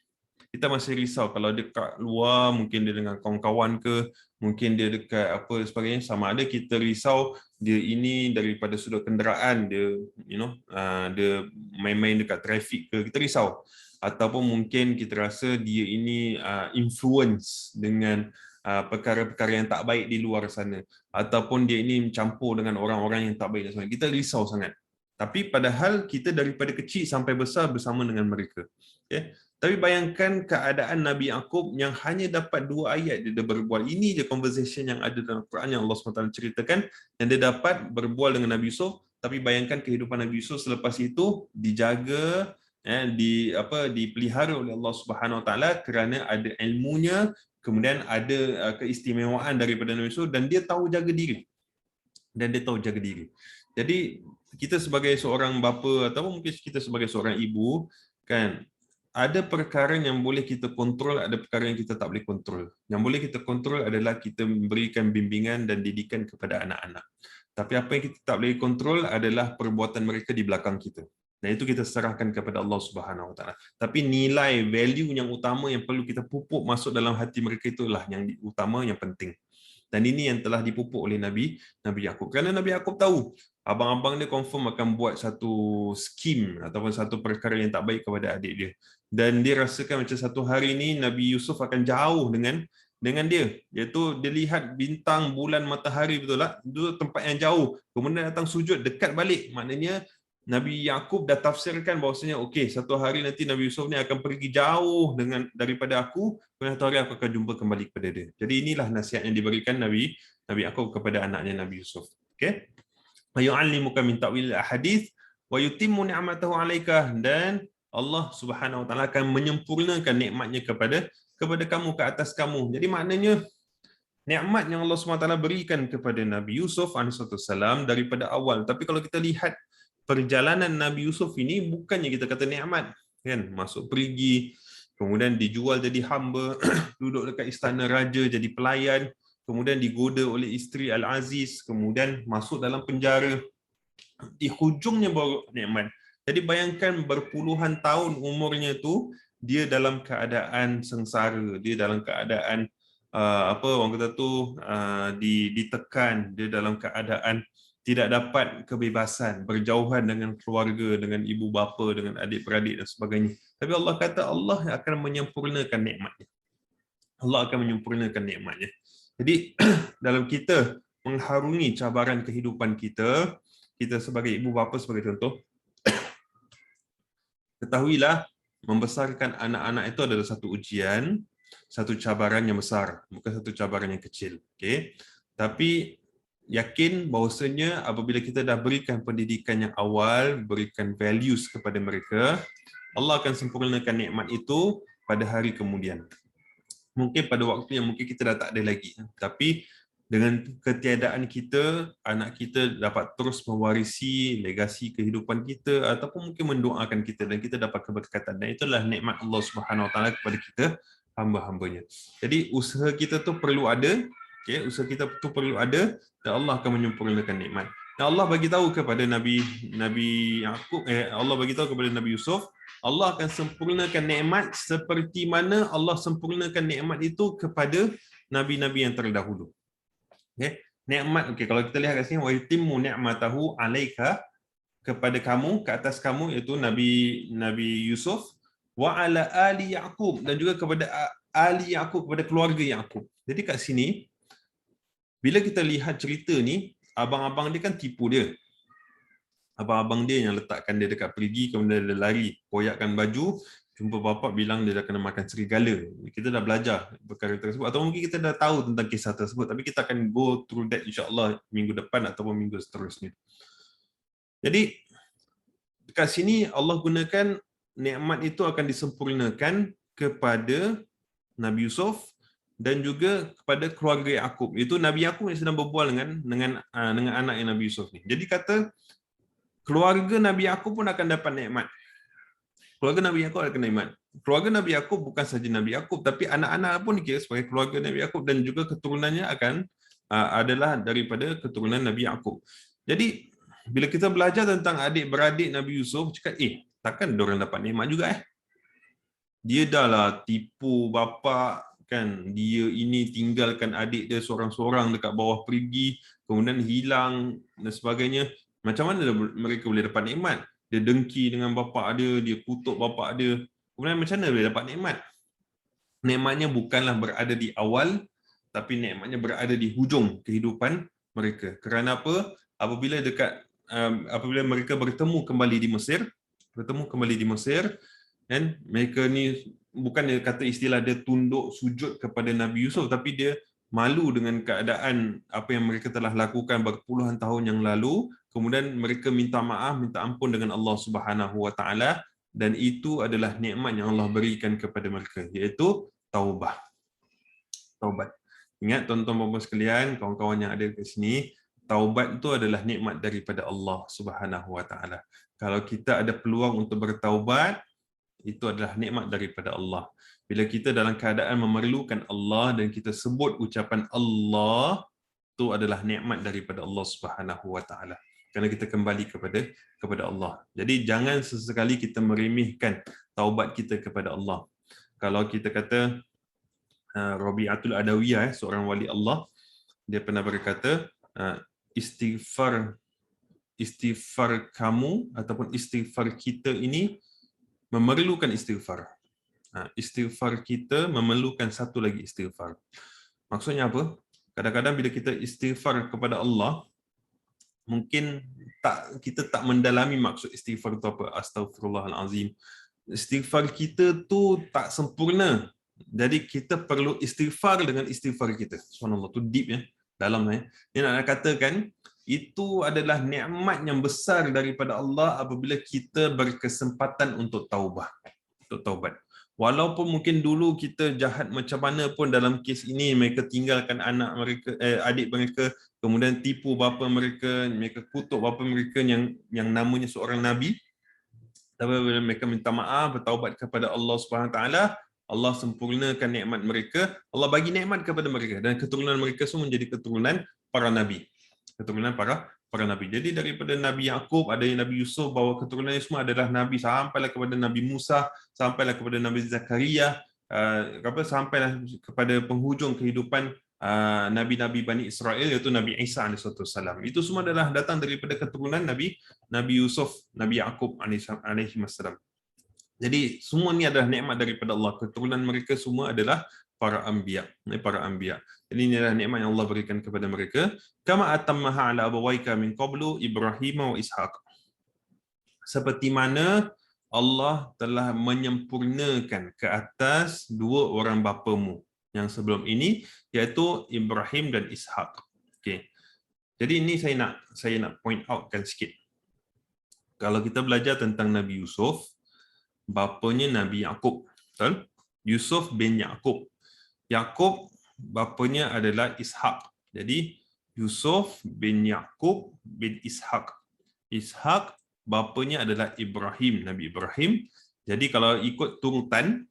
Kita masih risau kalau dia kat luar, mungkin dia dengan kawan-kawan ke, mungkin dia dekat apa sebagainya, sama ada kita risau dia ini daripada sudut kenderaan, dia dia main-main dekat trafik ke, kita risau. Ataupun mungkin kita rasa dia ini influence dengan perkara-perkara yang tak baik di luar sana, ataupun dia ini mencampur dengan orang-orang yang tak baik dan sebagainya. Kita risau sangat. Tapi padahal kita daripada kecil sampai besar bersama dengan mereka. Okay? Tapi bayangkan keadaan Nabi Yaqub yang hanya dapat 2 ayat dia berbual. Ini je conversation yang ada dalam Quran yang Allah SWT ceritakan, yang dia dapat berbual dengan Nabi Yusuf. Tapi bayangkan kehidupan Nabi Yusuf selepas itu dijaga, dipelihara oleh Allah Subhanahu Wa Taala kerana ada ilmunya, kemudian ada keistimewaan daripada Nabi Yusuf, dan dia tahu jaga diri. Jadi kita sebagai seorang bapa ataupun mungkin kita sebagai seorang ibu, kan, ada perkara yang boleh kita kontrol, ada perkara yang kita tak boleh kontrol. Yang boleh kita kontrol adalah kita memberikan bimbingan dan didikan kepada anak-anak. Tapi apa yang kita tak boleh kontrol adalah perbuatan mereka di belakang kita. Dan itu kita serahkan kepada Allah Subhanahu Wa Taala. Tapi nilai, value yang utama yang perlu kita pupuk masuk dalam hati mereka, itulah yang utama, yang penting. Dan ini yang telah dipupuk oleh Nabi Yaqub. Kerana Nabi Yaqub tahu abang-abang dia confirm akan buat satu skim ataupun satu perkara yang tak baik kepada adik dia. Dan dia rasakan macam satu hari ni Nabi Yusuf akan jauh dengan dia, iaitu dia lihat bintang, bulan, matahari, betul tak? Itu tempat yang jauh. Kemudian datang sujud dekat balik. Maknanya Nabi Yaqub dah tafsirkan bahawasanya okey, satu hari nanti Nabi Yusuf ni akan pergi jauh daripada aku, kemudian satu hari aku akan jumpa kembali kepada dia. Jadi inilah nasihat yang diberikan Nabi Yaqub kepada anaknya Nabi Yusuf. Okey. Wa yu'allimuka min ta'wil ahadits wa yutimmu ni'matahu 'alaika, dan Allah Subhanahu Wa Taala akan menyempurnakan nikmatnya kepada kamu, ke atas kamu. Jadi maknanya nikmat yang Allah SWT berikan kepada Nabi Yusuf alaihissalam daripada awal. Tapi kalau kita lihat perjalanan Nabi Yusuf ini, bukannya kita kata nikmat, kan? Masuk pergi, kemudian dijual jadi hamba, duduk dekat istana raja jadi pelayan, kemudian digoda oleh isteri Al-Aziz, kemudian masuk dalam penjara. Di hujungnya baru nikmat. Jadi bayangkan berpuluhan tahun umurnya tu, dia dalam keadaan sengsara, dia dalam keadaan apa orang kata tu ditekan, dia dalam keadaan tidak dapat kebebasan, berjauhan dengan keluarga, dengan ibu bapa, dengan adik-beradik dan sebagainya. Tapi Allah kata Allah akan menyempurnakan nikmatnya. Allah akan menyempurnakan nikmatnya. Jadi dalam kita mengharungi cabaran kehidupan kita, kita sebagai ibu bapa sebagai contoh, ketahuilah membesarkan anak-anak itu adalah satu ujian, satu cabaran yang besar, bukan satu cabaran yang kecil. Okay? Tapi yakin bahawasanya apabila kita dah berikan pendidikan yang awal, berikan values kepada mereka, Allah akan sempurnakan nikmat itu pada hari kemudian. Mungkin pada waktu yang mungkin kita dah tak ada lagi. Tapi dengan ketiadaan kita, anak kita dapat terus mewarisi legasi kehidupan kita ataupun mungkin mendoakan kita dan kita dapat keberkatan. Dan itulah nikmat Allah Subhanahu Wa Taala kepada kita, hamba-hambanya. Jadi usaha kita tu perlu ada, okay? Usaha kita tu perlu ada dan Allah akan menyempurnakan nikmat. Dan Allah bagi tahu kepada Nabi Yaqub, Allah bagi tahu kepada Nabi Yusuf, Allah akan sempurnakan nikmat seperti mana Allah sempurnakan nikmat itu kepada nabi-nabi yang terdahulu. Okay. Nikmat, okay, kalau kita lihat kat sini, wa yutimmu ni'matahu 'alaika, kepada kamu, ke atas kamu, iaitu Nabi Yusuf, wa 'ala ali Yaqub, dan juga kepada ali Yaqub, kepada keluarga Yaqub. Jadi kat sini bila kita lihat cerita ni, abang-abang dia kan tipu dia. Abang-abang dia yang letakkan dia dekat perigi, kemudian dia lari, koyakkan baju, jumpa bapak bilang dia dah kena makan serigala. Kita dah belajar perkara tersebut, atau mungkin kita dah tahu tentang kisah tersebut, tapi kita akan go through that insya-Allah minggu depan ataupun minggu seterusnya. Jadi dekat sini Allah gunakan nikmat itu akan disempurnakan kepada Nabi Yusuf dan juga kepada keluarga Yaqub. Itu Nabi Yaqub yang sedang berbual dengan anak yang Nabi Yusuf ni. Jadi kata keluarga Nabi Yaqub pun akan dapat nikmat. Keluarga Nabi Yaqub akan nikmat. Keluarga Nabi Yaqub bukan saja Nabi Yaqub, tapi anak-anak pun dikira sebagai keluarga Nabi Yaqub dan juga keturunannya akan adalah daripada keturunan Nabi Yaqub. Jadi bila kita belajar tentang adik-beradik Nabi Yusuf, cakap takkan diorang dapat nikmat juga Dia dah lah tipu bapa kan, dia ini tinggalkan adik dia seorang-seorang dekat bawah perigi, kemudian hilang dan sebagainya. Macam mana mereka boleh dapat nikmat? Dia dengki dengan bapa dia, dia kutuk bapa dia. Kemudian macam mana boleh dapat nikmat? Nikmatnya bukanlah berada di awal, tapi nikmatnya berada di hujung kehidupan mereka. Kerana apa? Apabila mereka bertemu kembali di Mesir, dan mereka ni bukan dia kata istilah dia tunduk sujud kepada Nabi Yusuf, tapi dia malu dengan keadaan apa yang mereka telah lakukan berpuluhan tahun yang lalu. Kemudian mereka minta maaf, minta ampun dengan Allah Subhanahu Wa Taala, dan itu adalah nikmat yang Allah berikan kepada mereka, iaitu taubat. Ingat tuan-tuan dan puan sekalian, kawan-kawan yang ada di sini, taubat itu adalah nikmat daripada Allah Subhanahu Wa Taala. Kalau kita ada peluang untuk bertaubat, itu adalah nikmat daripada Allah. Bila kita dalam keadaan memerlukan Allah dan kita sebut ucapan Allah, itu adalah nikmat daripada Allah Subhanahu Wa Taala. Kerana kita kembali kepada Allah. Jadi jangan sesekali kita meremehkan taubat kita kepada Allah. Kalau kita kata Rabi'atul Adawiyah, seorang wali Allah, dia pernah berkata, istighfar kamu ataupun istighfar kita ini memerlukan istighfar. Istighfar kita memerlukan satu lagi istighfar. Maksudnya apa? Kadang-kadang bila kita istighfar kepada Allah, mungkin kita tak mendalami maksud istighfar itu apa. Astaghfirullahalazim. Istighfar kita tu tak sempurna. Jadi kita perlu istighfar dengan istighfar kita. Subhanallah, tu deep ya, dalam ya. Dia nak katakan itu adalah nikmat yang besar daripada Allah apabila kita berkesempatan untuk taubat. Walaupun mungkin dulu kita jahat macam mana pun dalam kes ini, mereka tinggalkan anak mereka, adik mereka, kemudian tipu bapa mereka, mereka kutuk bapa mereka yang namanya seorang nabi. Tapi bila mereka minta maaf, bertaubat kepada Allah Subhanahu taala, Allah sempurnakan nikmat mereka, Allah bagi nikmat kepada mereka dan keturunan mereka semua menjadi keturunan para nabi. Keturunan para nabi. Jadi daripada Nabi Yaqub, ada yang Nabi Yusuf, bahawa keturunannya semua adalah nabi, sampailah kepada Nabi Musa, sampailah kepada Nabi Zakaria, sampailah kepada penghujung kehidupan nabi-nabi Bani Israel, iaitu Nabi Isa alaihissalam. Itu semua adalah datang daripada keturunan Nabi Yusuf, Nabi Yaqub alaihissalam. Jadi semua ni adalah nikmat daripada Allah. Keturunan mereka semua adalah para anbiya. Jadi ini adalah nikmat yang Allah berikan kepada mereka. Kama atammaha ala abawaika min qablu Ibrahim wa Ishaq. Seperti mana Allah telah menyempurnakan ke atas dua orang bapamu yang sebelum ini, iaitu Ibrahim dan Ishaq. Okey. Jadi ini saya nak point outkan sikit. Kalau kita belajar tentang Nabi Yusuf, bapanya Nabi Yaqub, betul? Yusuf bin Yaqub. Yaqub bapanya adalah Ishaq. Jadi Yusuf bin Yaqub bin Ishaq. Ishaq bapanya adalah Ibrahim, Nabi Ibrahim. Jadi kalau ikut turutan,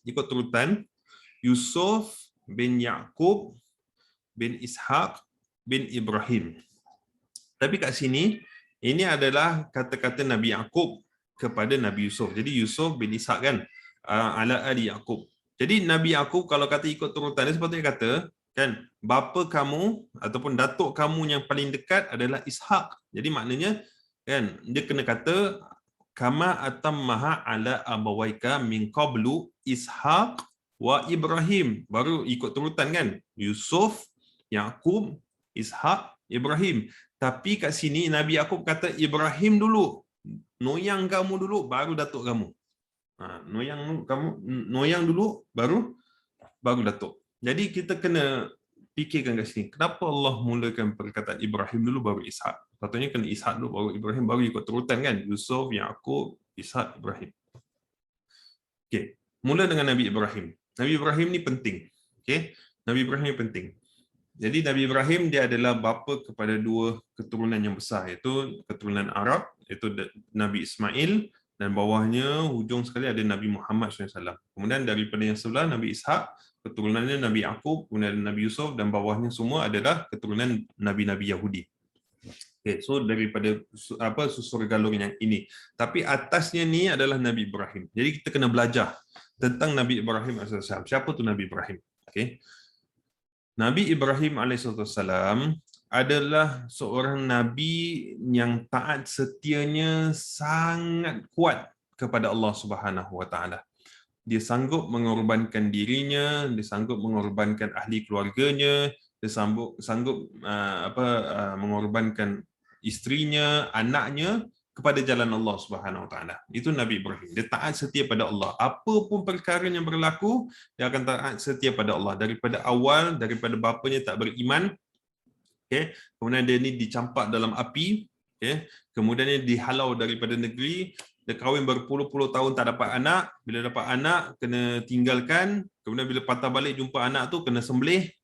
Yusuf bin Yaqub bin Ishaq bin Ibrahim. Tapi kat sini ini adalah kata-kata Nabi Yaqub kepada Nabi Yusuf. Jadi Yusuf bin Ishaq kan, ala ali Yaqub. Jadi Nabi Yaqub kalau kata ikut turutan, dia sepatutnya kata kan, bapa kamu ataupun datuk kamu yang paling dekat adalah Ishaq. Jadi maknanya kan, dia kena kata kama atammaha ala abawaika min qablu Ishaq wa Ibrahim. Baru ikut turutan kan, Yusuf, Yaqub, Ishaq, Ibrahim. Tapi kat sini Nabi Yaqub kata Ibrahim dulu, noyang kamu dulu, baru datuk kamu. Noyang dulu, baru datuk. Jadi kita kena fikirkan kat sini, kenapa Allah mulakan perkataan Ibrahim dulu baru Ishaq? Patutnya kena Ishaq dulu baru Ibrahim, baru ikut turutan kan, Yusuf, Yaqub, Ishaq, Ibrahim. Okey, mula dengan Nabi Ibrahim. Nabi Ibrahim ni penting. Okey, Nabi Ibrahim ni penting. Jadi Nabi Ibrahim dia adalah bapa kepada dua keturunan yang besar, iaitu keturunan Arab, iaitu Nabi Ismail, dan bawahnya hujung sekali ada Nabi Muhammad SAW. Kemudian daripada yang sebelah Nabi Ishaq, keturunannya Nabi Yaqub, kemudian Nabi Yusuf, dan bawahnya semua adalah keturunan Nabi-Nabi Yahudi. Okay, so daripada susur galur yang ini. Tapi atasnya ni adalah Nabi Ibrahim. Jadi kita kena belajar tentang Nabi Ibrahim AS. Siapa tu Nabi Ibrahim? Okay. Nabi Ibrahim AS adalah seorang Nabi yang taat setianya sangat kuat kepada Allah Subhanahu Wa Taala. Dia sanggup mengorbankan dirinya, dia sanggup mengorbankan ahli keluarganya, dia sanggup mengorbankan isterinya, anaknya kepada jalan Allah Subhanahu Wa Taala. Itu Nabi Ibrahim. Dia taat setia pada Allah. Apa pun perkara yang berlaku, dia akan taat setia pada Allah. Daripada awal, daripada bapanya tak beriman, okay. Kemudian dia ni dicampak dalam api, okay. Kemudian dia dihalau daripada negeri, dia kahwin berpuluh-puluh tahun tak dapat anak, bila dapat anak kena tinggalkan, kemudian bila patah balik jumpa anak tu kena sembelih,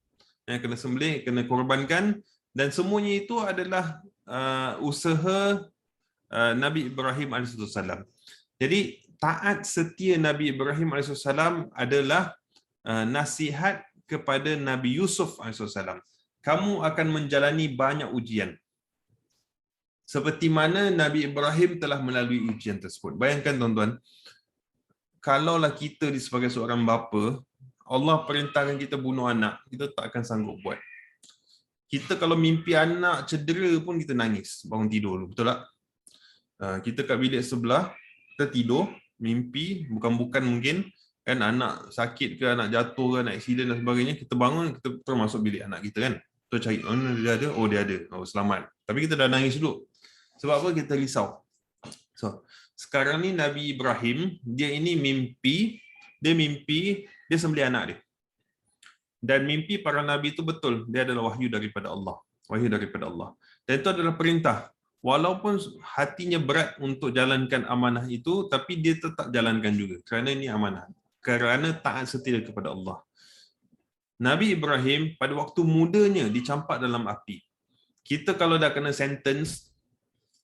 kena korbankan, dan semuanya itu adalah usaha Nabi Ibrahim AS. Jadi taat setia Nabi Ibrahim AS adalah nasihat kepada Nabi Yusuf AS. Kamu akan menjalani banyak ujian. Seperti mana Nabi Ibrahim telah melalui ujian tersebut. Bayangkan tuan-tuan, kalaulah kita sebagai seorang bapa, Allah perintahkan kita bunuh anak, kita tak akan sanggup buat. Kita kalau mimpi anak cedera pun kita nangis, bangun tidur dulu, betul tak? Kita kat bilik sebelah, kita tidur, mimpi, bukan-bukan mungkin, kan anak sakit ke, anak jatuh ke, anak aksiden dan sebagainya, kita bangun, kita terus masuk bilik anak kita kan. Kita cari, oh dia ada, oh dia ada, oh selamat. Tapi kita dah nangis dulu. Sebab apa? Kita risau. So, sekarang ni Nabi Ibrahim, dia ini mimpi, dia sembelih anak dia. Dan mimpi para Nabi itu betul, dia adalah wahyu daripada Allah. Wahyu daripada Allah. Dan itu adalah perintah. Walaupun hatinya berat untuk jalankan amanah itu, tapi dia tetap jalankan juga. Kerana ini amanah. kerana taat setia kepada Allah. Nabi Ibrahim pada waktu mudanya dicampak dalam api. Kita kalau dah kena sentence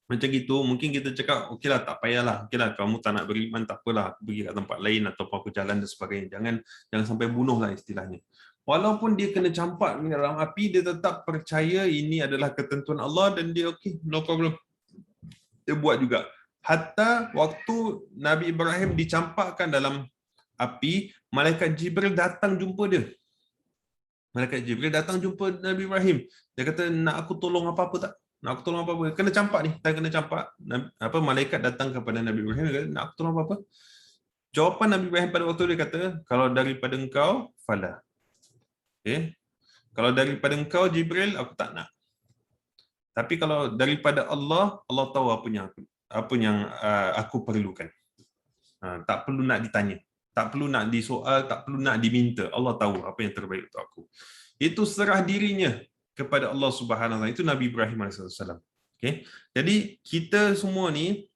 macam gitu, mungkin kita cakap, okeylah tak payahlah, okeylah kamu tak nak beriman, tak apalah, aku pergi kat tempat lain atau aku jalan dan sebagainya. Jangan sampai bunuh lah istilahnya. Walaupun dia kena campak dalam api, dia tetap percaya ini adalah ketentuan Allah dan dia okey, no problem. Dia buat juga. Hatta waktu Nabi Ibrahim dicampakkan dalam api, malaikat Jibril datang jumpa dia. Malaikat Jibril datang jumpa Nabi Ibrahim. Dia kata, nak aku tolong apa-apa tak? Nak aku tolong apa-apa? Kena campak ni, tak kena campak. Malaikat datang kepada Nabi Ibrahim, dia kata, nak aku tolong apa-apa? Jawapan Nabi Ibrahim pada waktu dia kata, kalau daripada engkau, fala. Okay? Kalau daripada engkau, Jibril, aku tak nak. Tapi kalau daripada Allah, Allah tahu apa yang aku perlukan. Tak perlu nak ditanya. Tak perlu nak disoal, tak perlu nak diminta. Allah tahu apa yang terbaik untuk aku. Itu serah dirinya kepada Allah Subhanahu Wa Taala. Itu Nabi Ibrahim AS. Okay? Jadi kita semua ni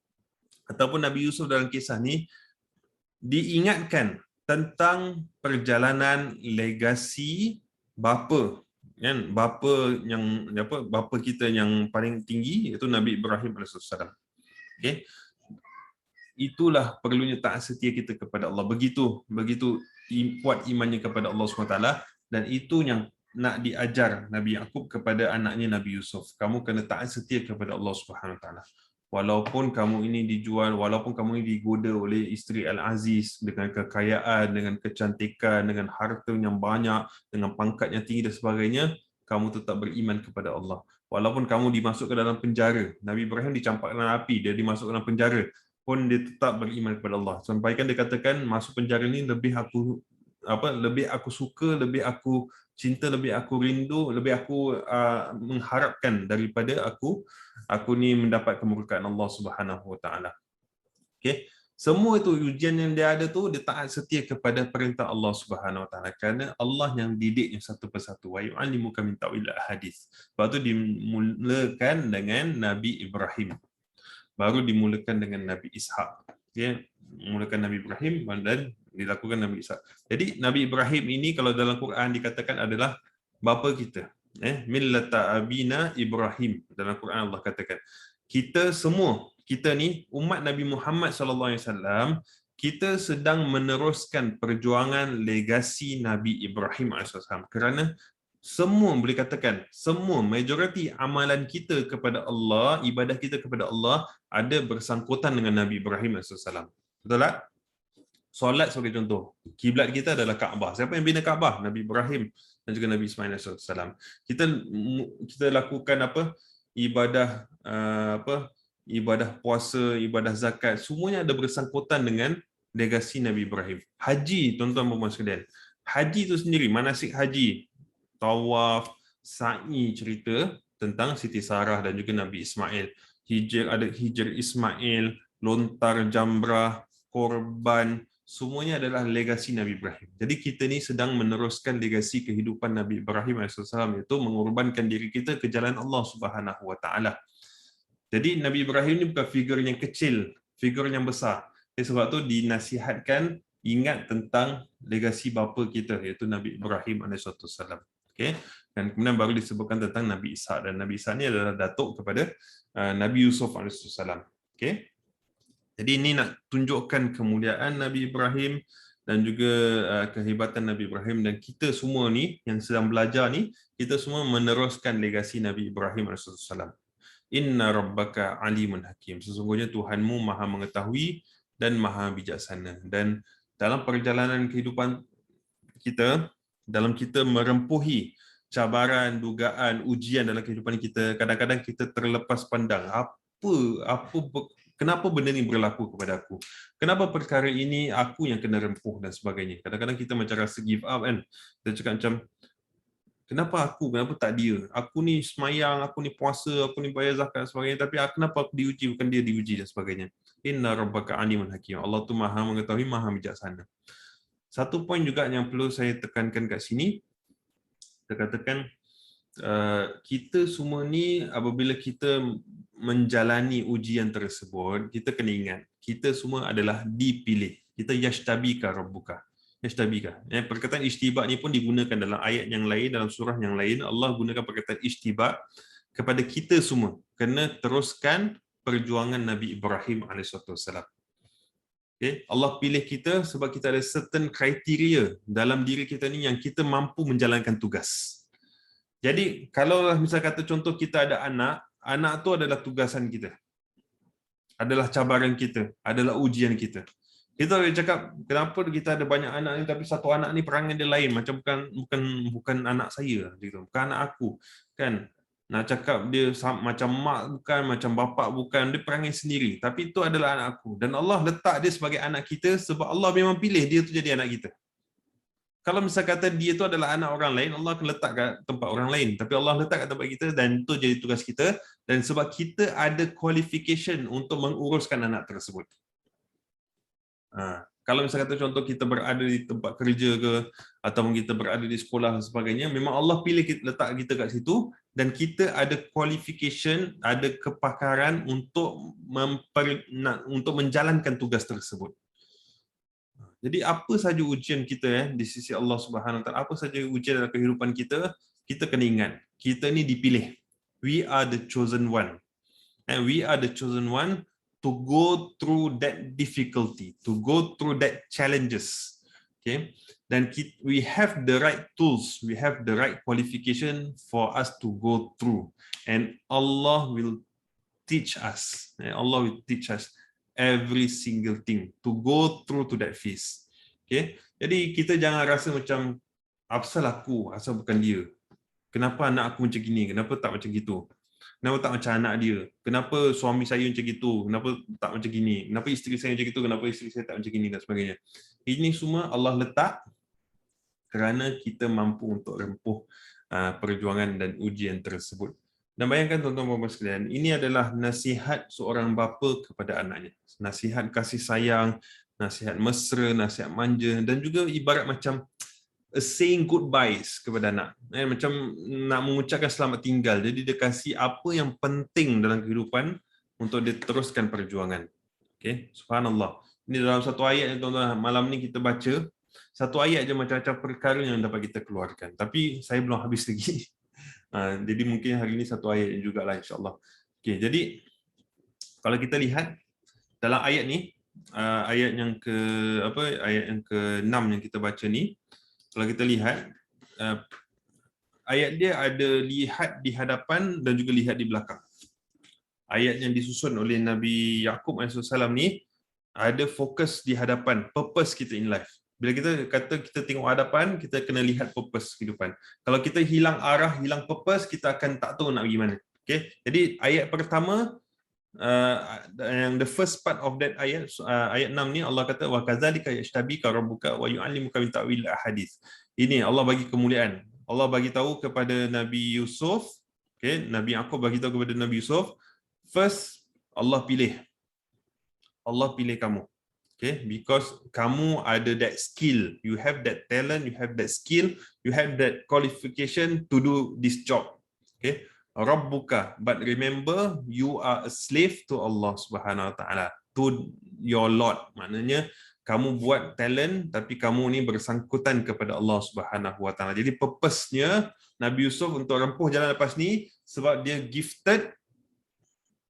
ataupun Nabi Yusuf dalam kisah ni diingatkan tentang perjalanan legasi bapa, kan? Bapa kita yang paling tinggi iaitu Nabi Ibrahim AS. Okay? Itulah perlunya taat setia kita kepada Allah. Begitu kuat imannya kepada Allah SWT, dan itu yang nak diajar Nabi Yaqub kepada anaknya Nabi Yusuf. Kamu kena taat setia kepada Allah SWT. Walaupun kamu ini dijual, walaupun kamu ini digoda oleh isteri Al-Aziz dengan kekayaan, dengan kecantikan, dengan harta yang banyak, dengan pangkat yang tinggi dan sebagainya, kamu tetap beriman kepada Allah. Walaupun kamu dimasukkan dalam penjara, Nabi Ibrahim dicampakkan dalam api, dia dimasukkan dalam penjara, pun dia tetap beriman kepada Allah. Sampaikan dia katakan, masuk penjara ni lebih aku suka, lebih aku cinta, lebih aku rindu, lebih aku mengharapkan daripada aku ni mendapat kemurkaan Allah Subhanahu Wa Taala. Okey, semua itu ujian yang dia ada tu, dia taat setia kepada perintah Allah Subhanahu Wa Taala, kerana Allah yang didiknya satu persatu. Wa yu'allimuka min ta'wil hadis. Sebab tu dimulakan dengan Nabi Ibrahim. Baru dimulakan dengan Nabi Ishak. Ya, memulakan Nabi Ibrahim dan dilakukan Nabi Ishak. Jadi Nabi Ibrahim ini kalau dalam Quran dikatakan adalah bapa kita. Millata abina Ibrahim. Dalam Quran Allah katakan, kita semua, kita ni umat Nabi Muhammad SAW, kita sedang meneruskan perjuangan legasi Nabi Ibrahim AS. Kerana semua, boleh katakan, semua majoriti amalan kita kepada Allah, ibadah kita kepada Allah ada bersangkutan dengan Nabi Ibrahim AS. Betul tak? Solat sebagai contoh. Kiblat kita adalah Kaabah. Siapa yang bina Kaabah? Nabi Ibrahim dan juga Nabi Ismail AS. Kita lakukan ibadah ibadah puasa, ibadah zakat, semuanya ada bersangkutan dengan legasi Nabi Ibrahim. Haji, tuan-tuan dan puan sekalian. Haji itu sendiri, manasik haji, tawaf, sa'i, cerita tentang Siti Sarah dan juga Nabi Ismail. Hijr Ismail, lontar jamrah, korban, semuanya adalah legasi Nabi Ibrahim. Jadi kita ni sedang meneruskan legasi kehidupan Nabi Ibrahim AS, iaitu mengorbankan diri kita ke jalan Allah Subhanahu Wa Taala. Jadi Nabi Ibrahim ni bukan figur yang kecil, figur yang besar. Sebab tu dinasihatkan ingat tentang legasi bapa kita, iaitu Nabi Ibrahim AS. Okay? Dan kemudian baru disebutkan tentang Nabi Ishak, dan Nabi Ishak ni adalah datuk kepada Nabi Yusuf AS. Okay? Jadi ini nak tunjukkan kemuliaan Nabi Ibrahim dan juga kehebatan Nabi Ibrahim, dan kita semua ni yang sedang belajar ni, kita semua meneruskan legasi Nabi Ibrahim AS. Inna rabbaka alimun hakim. Sesungguhnya Tuhanmu maha mengetahui dan maha bijaksana. Dan dalam perjalanan kehidupan kita, dalam kita merempuhi cabaran, dugaan, ujian dalam kehidupan kita, kadang-kadang kita terlepas pandang. Kenapa benda ni berlaku kepada aku? Kenapa perkara ini aku yang kena rempuh dan sebagainya? Kadang-kadang kita macam rasa give up kan. Kita cakap macam, kenapa aku? Kenapa tak dia? Aku ni semayang, aku ni puasa, aku ni bayar zakat dan sebagainya, tapi kenapa aku diuji, bukan dia diuji dan sebagainya. Inna rabbaka alimun hakim. Allah tu maha mengetahui, maha bijaksana. Satu poin juga yang perlu saya tekankan kat sini, kita katakan kita semua ni apabila kita menjalani ujian tersebut, kita kena ingat, kita semua adalah dipilih. Kita yashtabika rabbuka. yashtabika. Perkataan ishtiba ni pun digunakan dalam ayat yang lain, dalam surah yang lain. Allah gunakan perkataan ishtiba kepada kita semua kena teruskan perjuangan Nabi Ibrahim alaihissalam. Okay. Allah pilih kita sebab kita ada certain kriteria dalam diri kita ni yang kita mampu menjalankan tugas. Jadi kalau misal kata contoh kita ada anak, anak tu adalah tugasan kita, adalah cabaran kita, adalah ujian kita. Kita boleh cakap kenapa kita ada banyak anak ni tapi satu anak ni perangai dia lain, macam bukan anak saya gitu, bukan anak aku kan. Nak cakap dia macam mak bukan, macam bapak bukan, dia perangai sendiri. Tapi itu adalah anak aku. Dan Allah letak dia sebagai anak kita sebab Allah memang pilih dia tu jadi anak kita. Kalau misal kata dia tu adalah anak orang lain, Allah akan letak kat tempat orang lain. Tapi Allah letak kat tempat kita dan itu jadi tugas kita. Dan sebab kita ada qualification untuk menguruskan anak tersebut. Kalau misalnya kata contoh kita berada di tempat kerja ke ataupun kita berada di sekolah dan sebagainya, memang Allah pilih letak kita kat situ dan kita ada qualification, ada kepakaran untuk menjalankan tugas tersebut. Jadi apa saja ujian kita di sisi Allah Subhanahu Wa Taala, apa saja ujian dalam kehidupan kita, kita kena ingat, kita ni dipilih. We are the chosen one. And we are the chosen one to go through that difficulty, to go through that challenges. Okay, then we have the right tools, we have the right qualification for us to go through, and Allah will teach us. Allah will teach us every single thing to go through to that phase. Okay, jadi kita jangan rasa macam asal aku, asal bukan dia. Kenapa anak aku macam gini? Kenapa tak macam gitu? Kenapa tak macam anak dia? Kenapa suami saya macam gitu? Kenapa tak macam gini? Kenapa isteri saya macam gitu? Kenapa isteri saya tak macam gini dan sebagainya? Ini semua Allah letak kerana kita mampu untuk rempuh perjuangan dan ujian tersebut. Dan bayangkan tuan-tuan dan puan sekalian, ini adalah nasihat seorang bapa kepada anaknya. Nasihat kasih sayang, nasihat mesra, nasihat manja dan juga ibarat macam saying goodbyes kepada anak. Macam nak mengucapkan selamat tinggal. Jadi dia kasih apa yang penting dalam kehidupan untuk dia teruskan perjuangan. Okay, subhanallah. Ini dalam satu ayat yang tuan-tuan malam ni kita baca, satu ayat je macam-macam perkara yang dapat kita keluarkan. Tapi saya belum habis lagi. Jadi mungkin hari ini satu ayat jugalah insya-Allah. Okay, jadi kalau kita lihat dalam ayat ni, ayat yang ke-6 yang kita baca ni, kalau kita lihat ayat dia ada lihat di hadapan dan juga lihat di belakang. Ayat yang disusun oleh Nabi Yaqub AS ni ada fokus di hadapan, purpose kita in life. Bila kita kata kita tengok hadapan, kita kena lihat purpose kehidupan. Kalau kita hilang arah, hilang purpose, kita akan tak tahu nak pergi mana. Okay? Jadi ayat pertama, yang the first part of that ayat, ayat 6 ni Allah kata wa kadzalika yashtabika rabbuka wa yu'allimuka min ta'wil ahadits. Ini Allah bagi kemuliaan. Allah bagi tahu kepada Nabi Yusuf, okay, Nabi Yaqub bagi tahu kepada Nabi Yusuf, first Allah pilih kamu. Okay, because kamu ada that skill, you have that talent, you have that skill, you have that qualification to do this job. Okay, Rabbuka, but remember you are a slave to Allah Subhanahu Wa Taala, to your Lord. Maknanya kamu buat talent tapi kamu ni bersangkutan kepada Allah Subhanahu Wa Taala. Jadi purpose-nya Nabi Yusuf untuk rempuh jalan lepas ni sebab dia gifted,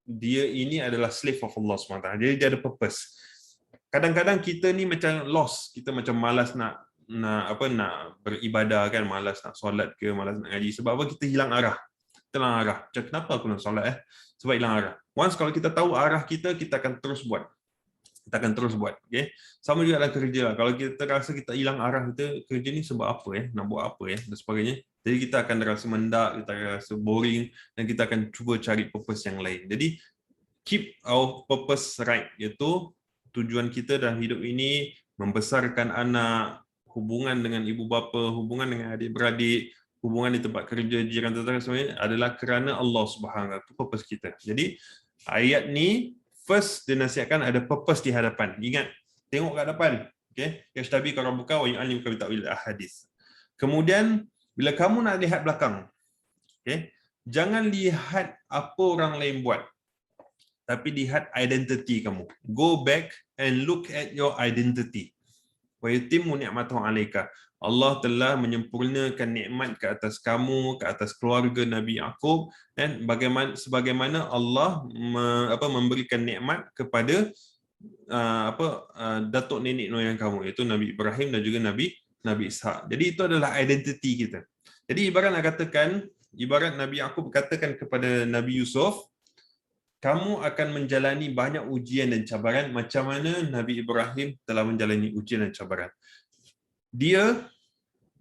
dia ini adalah slave of Allah Subhanahu Wa Taala. Jadi dia ada purpose. Kadang-kadang kita ni macam lost, kita macam malas nak beribadah kan, malas nak solat ke, malas nak ngaji. Sebab apa? Kita hilang arah. Kita hilang arah. Macam kenapa aku nak solat Sebab hilang arah. Once kalau kita tahu arah kita akan terus buat. Kita akan terus buat. Okay? Sama juga dalam kerja. Kalau kita rasa kita hilang arah kita, kerja ni sebab apa nak buat apa dan sebagainya. Jadi kita akan rasa mendak, kita akan rasa boring dan kita akan cuba cari purpose yang lain. Jadi keep our purpose right, iaitu tujuan kita dalam hidup ini membesarkan anak, hubungan dengan ibu bapa, hubungan dengan adik-beradik, hubungan di tempat kerja, jiran tetangga semuanya adalah kerana Allah Subhanahu Wa Taala. Itu purpose kita. Jadi ayat ni first dinasihatkan ada purpose di hadapan. Ingat, tengok kat depan. Okay? Yashtabika rabbuka wa yu'allimuka min ta'wil ahadits. Kemudian bila kamu nak lihat belakang, okay? Jangan lihat apa orang lain buat, tapi lihat identity kamu. Go back and look at your identity. wa yutimmu ni'matahu 'alaika. Allah telah menyempurnakan nikmat ke atas kamu, ke atas keluarga Nabi Yaqub, dan sebagaimana Allah memberikan nikmat kepada datuk nenek moyang kamu, iaitu Nabi Ibrahim dan juga Nabi Ishak. Jadi itu adalah identiti kita. Jadi ibarat Nabi Yaqub katakan kepada Nabi Yusuf, kamu akan menjalani banyak ujian dan cabaran macam mana Nabi Ibrahim telah menjalani ujian dan cabaran. Dia,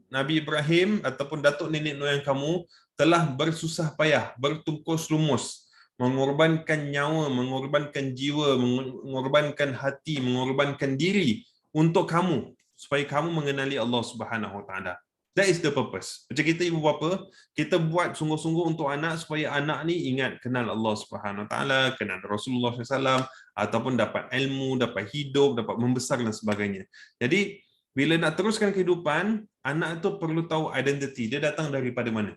Nabi Ibrahim ataupun datuk nenek moyang kamu telah bersusah payah, bertungkus lumus, mengorbankan nyawa, mengorbankan jiwa, mengorbankan hati, mengorbankan diri untuk kamu, supaya kamu mengenali Allah Subhanahu Wa Taala. That is the purpose. Macam kita ibu bapa, kita buat sungguh-sungguh untuk anak supaya anak ni ingat kenal Allah Subhanahu Wa Taala, kenal Rasulullah SAW, ataupun dapat ilmu, dapat hidup, dapat membesar dan sebagainya. Jadi bila nak teruskan kehidupan, anak itu perlu tahu identiti dia datang daripada mana.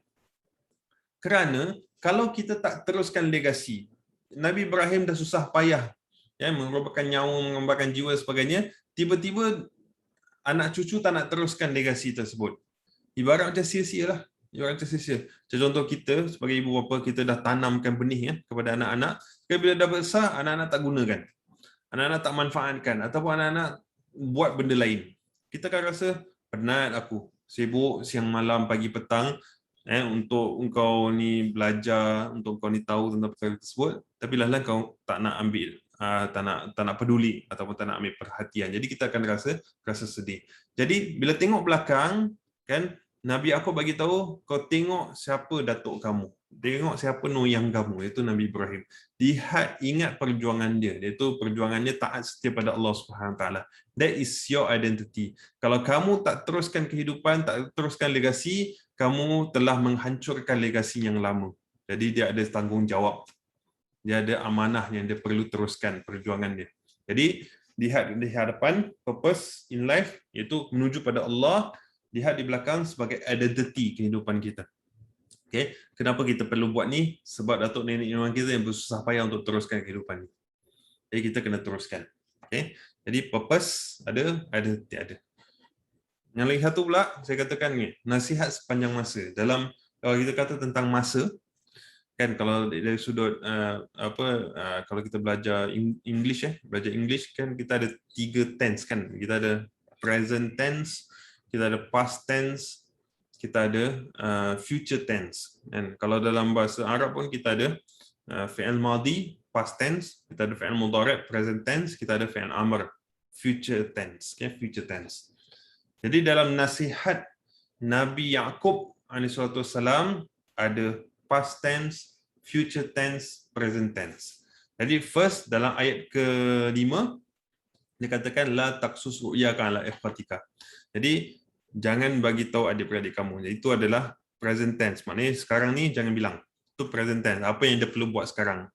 Kerana kalau kita tak teruskan legasi, Nabi Ibrahim dah susah payah, mengorbankan nyawa, mengorbankan jiwa sebagainya, tiba-tiba anak cucu tak nak teruskan legasi tersebut. Ibarat macam sia-sia lah. Macam contoh kita sebagai ibu bapa, kita dah tanamkan benih kepada anak-anak, bila dah besar, anak-anak tak gunakan. Anak-anak tak manfaatkan, ataupun anak-anak buat benda lain. Kita akan rasa, penat aku, sibuk siang malam, pagi petang, untuk engkau ni belajar, untuk engkau ni tahu tentang perkara tersebut, tapi lah kau tak nak ambil, tak nak peduli, ataupun tak nak ambil perhatian. Jadi kita akan rasa sedih. Jadi bila tengok belakang, kan, Nabi Yaqub bagi tahu, kau tengok siapa datuk kamu, tengok siapa noyang kamu, iaitu Nabi Ibrahim. Ingat perjuangan dia, iaitu perjuangannya taat setia pada Allah Subhanahu Wa Taala. That is your identity. Kalau kamu tak teruskan kehidupan, tak teruskan legasi, kamu telah menghancurkan legasi yang lama. Jadi dia ada tanggungjawab, dia ada amanah yang dia perlu teruskan perjuangan dia. Jadi lihat di hadapan, purpose in life, iaitu menuju pada Allah. Lihat di belakang sebagai identiti kehidupan kita. Okay. Kenapa kita perlu buat ni? Sebab datuk nenek moyang kita yang bersusah payah untuk teruskan kehidupan ni. Jadi kita kena teruskan. Okay. Jadi purpose ada, identity ada. Yang lagi satu pula, saya katakan ni, nasihat sepanjang masa. Kalau kita kata tentang masa, kan, kalau dari sudut kalau kita belajar English kan, kita ada 3 tense kan. Kita ada present tense, kita ada past tense, kita ada future tense. Dan kalau dalam bahasa Arab pun kita ada fi'il madhi, past tense, kita ada fi'il mudhari', present tense, kita ada fi'il amr, future tense. Okay, future tense. Jadi dalam nasihat Nabi Yaqub alaihissalam ada past tense, future tense, present tense. Jadi first dalam ayat ke-5 dia katakan la taqsus ru'yaka ala ikhwatika. Jadi jangan bagi tahu adik-beradik kamu. Itu adalah present tense. Maknanya sekarang ni jangan bilang. Itu present tense. Apa yang dia perlu buat sekarang.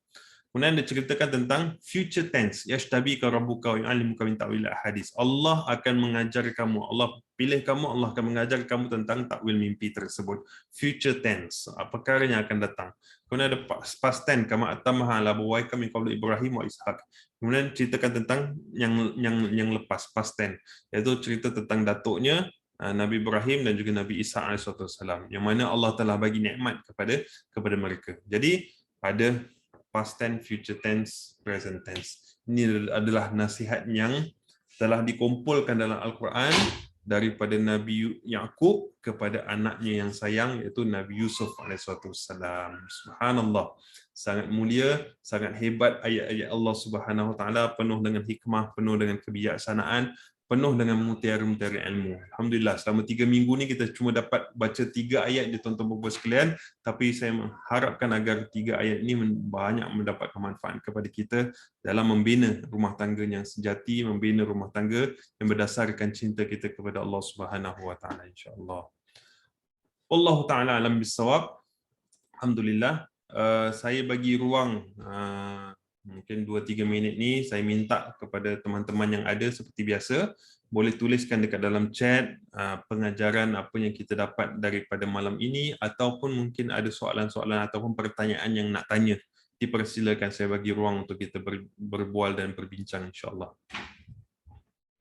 Kemudian dia ceritakan tentang future tense. Yashtabika rabbuka wa yu'allimuka min ta'wil hadis. Allah akan mengajar kamu. Allah pilih kamu, Allah akan mengajar kamu tentang takwil mimpi tersebut. Future tense. Perkara yang akan datang. Kemudian ada past tense, kama atamaha ala abawaika min qabli Ibrahim wa Ishaq. Kemudian ceritakan tentang yang lepas, past tense. Iaitu cerita tentang datuknya Nabi Ibrahim dan juga Nabi Isa alaihissalam, yang mana Allah telah bagi nikmat kepada mereka. Jadi ada past tense, future tense, present tense. Ini adalah nasihat yang telah dikumpulkan dalam Al-Quran daripada Nabi Yaqub kepada anaknya yang sayang, iaitu Nabi Yusuf alaihissalam. Subhanallah. Sangat mulia, sangat hebat ayat-ayat Allah Subhanahu Wa Taala, penuh dengan hikmah, penuh dengan kebijaksanaan, penuh dengan mutiara-mutiara ilmu. Alhamdulillah, selama 3 minggu ni kita cuma dapat baca 3 ayat je tuan-tuan puan sekalian, tapi saya mengharapkan agar 3 ayat ini banyak mendapatkan manfaat kepada kita dalam membina rumah tangga yang sejati, membina rumah tangga yang berdasarkan cinta kita kepada Allah Subhanahu Wa Taala, insya-Allah. Wallahu taala alam bisawab. Alhamdulillah, saya bagi ruang mungkin 2-3 minit ni, saya minta kepada teman-teman yang ada seperti biasa, boleh tuliskan dekat dalam chat pengajaran apa yang kita dapat daripada malam ini, ataupun mungkin ada soalan-soalan ataupun pertanyaan yang nak tanya. Dipersilakan, saya bagi ruang untuk kita berbual dan berbincang, insya-Allah.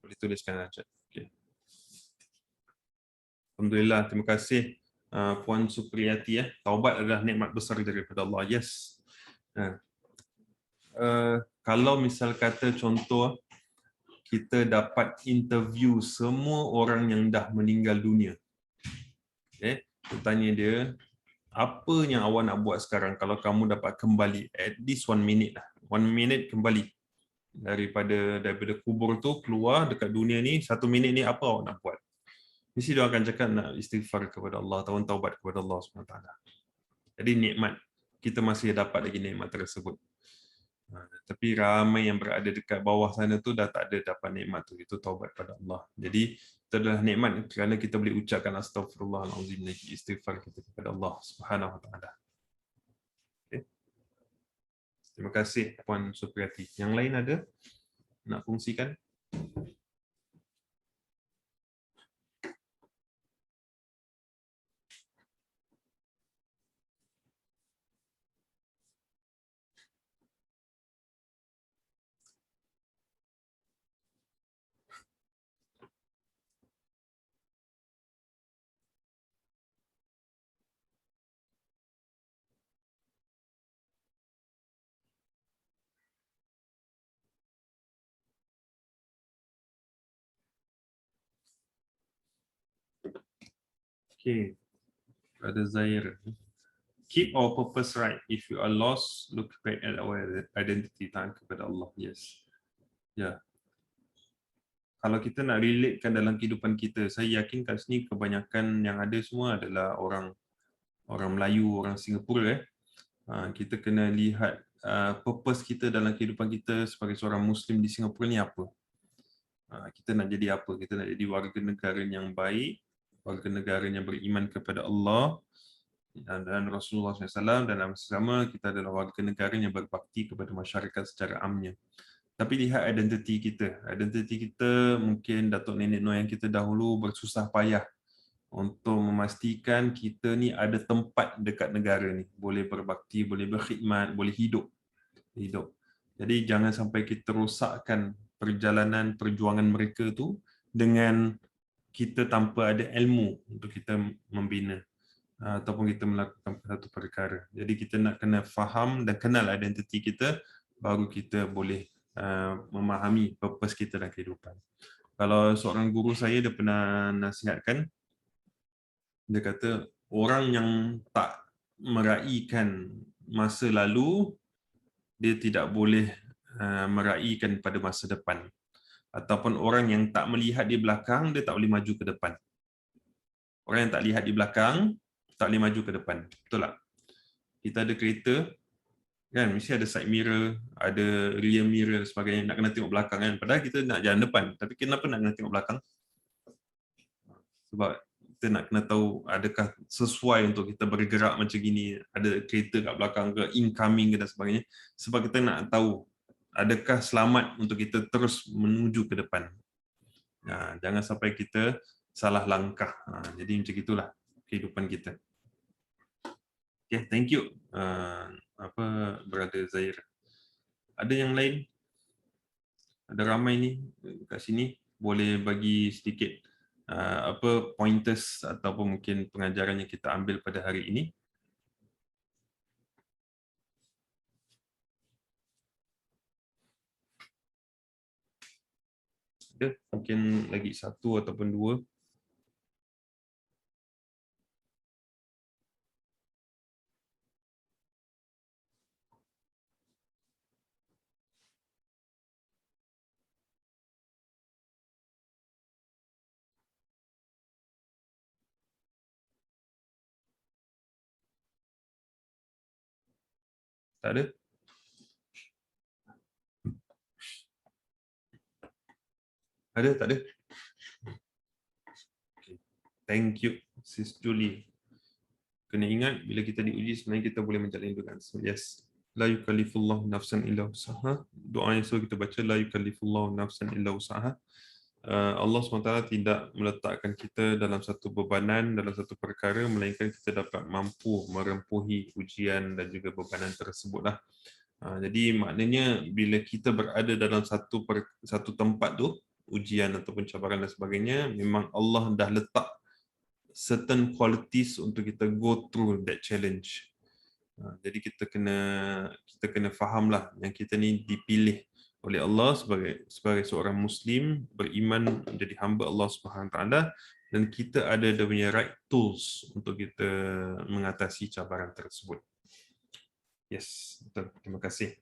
Boleh tuliskan dalam chat. Okay. Alhamdulillah, terima kasih Puan Supriyati ya. Taubat adalah nikmat besar daripada Allah. Yes. Kalau misal kata contoh kita dapat interview semua orang yang dah meninggal dunia. Okay. Kita tanya dia, apa yang awak nak buat sekarang kalau kamu dapat kembali at least 1 minute lah. 1 minute kembali daripada kubur tu keluar dekat dunia ni, 1 minit ni apa awak nak buat? Mesti dia akan cakap nak istighfar kepada Allah, taubat kepada Allah SWT. Jadi nikmat, kita masih dapat lagi nikmat tersebut. Tapi ramai yang berada dekat bawah sana tu dah tak ada dapat nikmat tu, itu taubat pada Allah. Jadi itu adalah nikmat kerana kita boleh ucapkan astagfirullahalazim, istighfar kita kepada Allah Subhanahu Wa Taala. Okay. Terima kasih Puan Supriyati. Yang lain ada nak fungsikan? Okay. Ada Zair. Keep our purpose right. If you are lost, look back at our identity, tahan kepada Allah. Yes. Ya. Yeah. Kalau kita nak relatekan dalam kehidupan kita, saya yakin kat sini kebanyakan yang ada semua adalah orang Melayu, orang Singapura. Kita kena lihat purpose kita dalam kehidupan kita sebagai seorang Muslim di Singapura ni apa. Kita nak jadi apa? Kita nak jadi warga negara yang baik, warga negara yang beriman kepada Allah dan Rasulullah SAW, dan sama kita adalah warga negara yang berbakti kepada masyarakat secara amnya. Tapi lihat identiti kita. Identiti kita mungkin datuk nenek moyang kita dahulu bersusah payah untuk memastikan kita ni ada tempat dekat negara ni. Boleh berbakti, boleh berkhidmat, boleh hidup. Jadi jangan sampai kita rosakkan perjalanan perjuangan mereka tu dengan kita tanpa ada ilmu untuk kita membina ataupun kita melakukan satu perkara. Jadi kita nak kena faham dan kenal identiti kita, baru kita boleh memahami purpose kita dalam kehidupan. Kalau seorang guru saya, dia pernah nasihatkan, dia kata orang yang tak meraihkan masa lalu, dia tidak boleh meraihkan pada masa depan. Ataupun orang yang tak melihat di belakang, dia tak boleh maju ke depan. Orang yang tak lihat di belakang, tak boleh maju ke depan. Betul tak? Kita ada kereta, kan, mesti ada side mirror, ada rear mirror dan sebagainya, nak kena tengok belakang kan. Padahal kita nak jalan depan, tapi kenapa nak kena tengok belakang? Sebab kita nak kena tahu adakah sesuai untuk kita bergerak macam gini, ada kereta kat belakang ke, incoming ke dan sebagainya. Sebab kita nak tahu adakah selamat untuk kita terus menuju ke depan. Jangan sampai kita salah langkah. Jadi macam itulah kehidupan kita. Okay, thank you. Brother Zair. Ada yang lain? Ada ramai ni kat sini, boleh bagi sedikit pointers ataupun mungkin pengajaran yang kita ambil pada hari ini. Ada mungkin lagi satu ataupun dua. Tak ada? Ada? Tak ada? Okay. Thank you, Sis Julie. Kena ingat, bila kita diuji, sebenarnya kita boleh menjalani dengan yes. La yukallifullahu nafsan illa usaha. Doa yang selalu kita baca, la yukallifullahu nafsan illa usaha. Allah SWT tidak meletakkan kita dalam satu bebanan, dalam satu perkara, melainkan kita dapat mampu merempuhi ujian dan juga bebanan tersebutlah. Jadi maknanya bila kita berada dalam satu tempat tu, ujian ataupun cabaran dan sebagainya, memang Allah dah letak certain qualities untuk kita go through that challenge. Jadi kita kena fahamlah yang kita ni dipilih oleh Allah sebagai seorang Muslim beriman menjadi hamba Allah Subhanahu Wa Taala, dan kita ada dia punya right tools untuk kita mengatasi cabaran tersebut. Yes, betul. Terima kasih.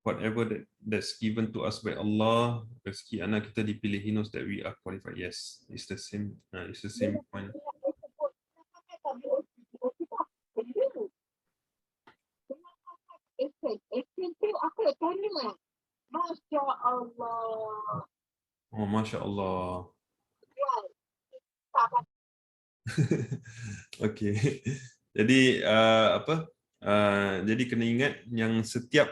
Whatever that's given to us by Allah, rezeki anak kita dipilih, He knows that we are qualified. Yes, it's the same. It's the same point. Masya Allah. Oh, Masya Allah. Okey. Jadi jadi kena ingat yang setiap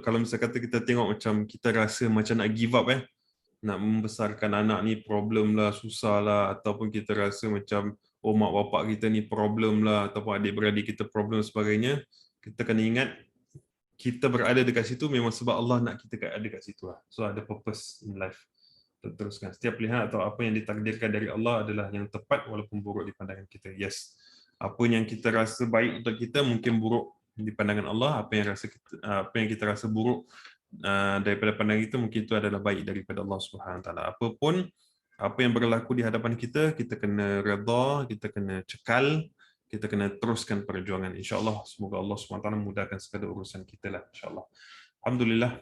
kalau misalnya kata kita tengok macam kita rasa macam nak give up nak membesarkan anak ni problem lah, susah lah, ataupun kita rasa macam oh mak bapak kita ni problem lah, ataupun adik-beradik kita problem dan sebagainya, kita kena ingat kita berada dekat situ memang sebab Allah nak kita ada kat situ lah. So ada purpose in life. Teruskan. Setiap pilihan atau apa yang ditakdirkan dari Allah adalah yang tepat walaupun buruk di pandangan kita. Yes. Apa yang kita rasa baik untuk kita mungkin buruk di pandangan Allah. Apa yang kita rasa buruk daripada pandangan kita mungkin itu adalah baik daripada Allah Subhanahu Wa Taala. Apapun apa yang berlaku di hadapan kita, kita kena redha, kita kena cekal, kita kena teruskan perjuangan. InsyaAllah, semoga Allah Subhanahu Wa Taala mudahkan segala urusan kita lah. InsyaAllah. Alhamdulillah.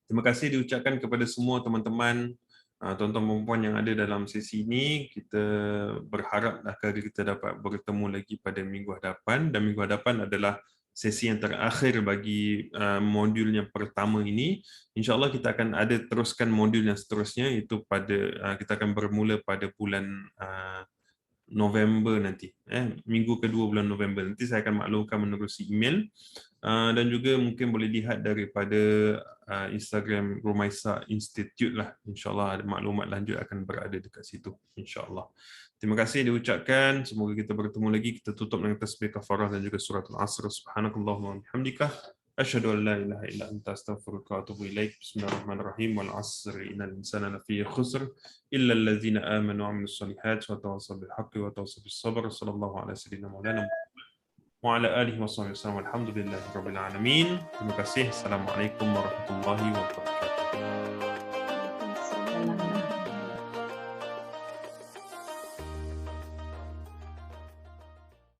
Terima kasih diucapkan kepada semua teman-teman, tuan-tuan dan puan yang ada dalam sesi ini. Kita berharap kita dapat bertemu lagi pada minggu hadapan, dan minggu hadapan adalah sesi yang terakhir bagi modul yang pertama ini. InsyaAllah kita akan ada teruskan modul yang seterusnya, itu kita akan bermula pada bulan November nanti, minggu kedua bulan November. Nanti saya akan maklumkan menerusi email, dan juga mungkin boleh lihat daripada Instagram Rumaisa Institute lah. InsyaAllah ada maklumat lanjut akan berada dekat situ. InsyaAllah. Terima kasih diucapkan. Semoga kita bertemu lagi. Kita tutup dengan tasbih kafarah dan juga suratul Asr. Subhanakallahumma wa bihamdika. Asyhadu an la ilaha illa anta astaghfiruka wa atubu ilaik. Bismillahirrahmanirrahim. Wal 'asri innal insana lafi khusr illa allazina amanu wa 'amilus solihat wa tawassaw bil haqqi wa tawassaw bis sabr. Sallallahu ala sayyidina maulana wa ala alihi wa sahbihi wasallam. Alhamdulillahirabbil alamin. Terima kasih. Assalamualaikum warahmatullahi wabarakatuh.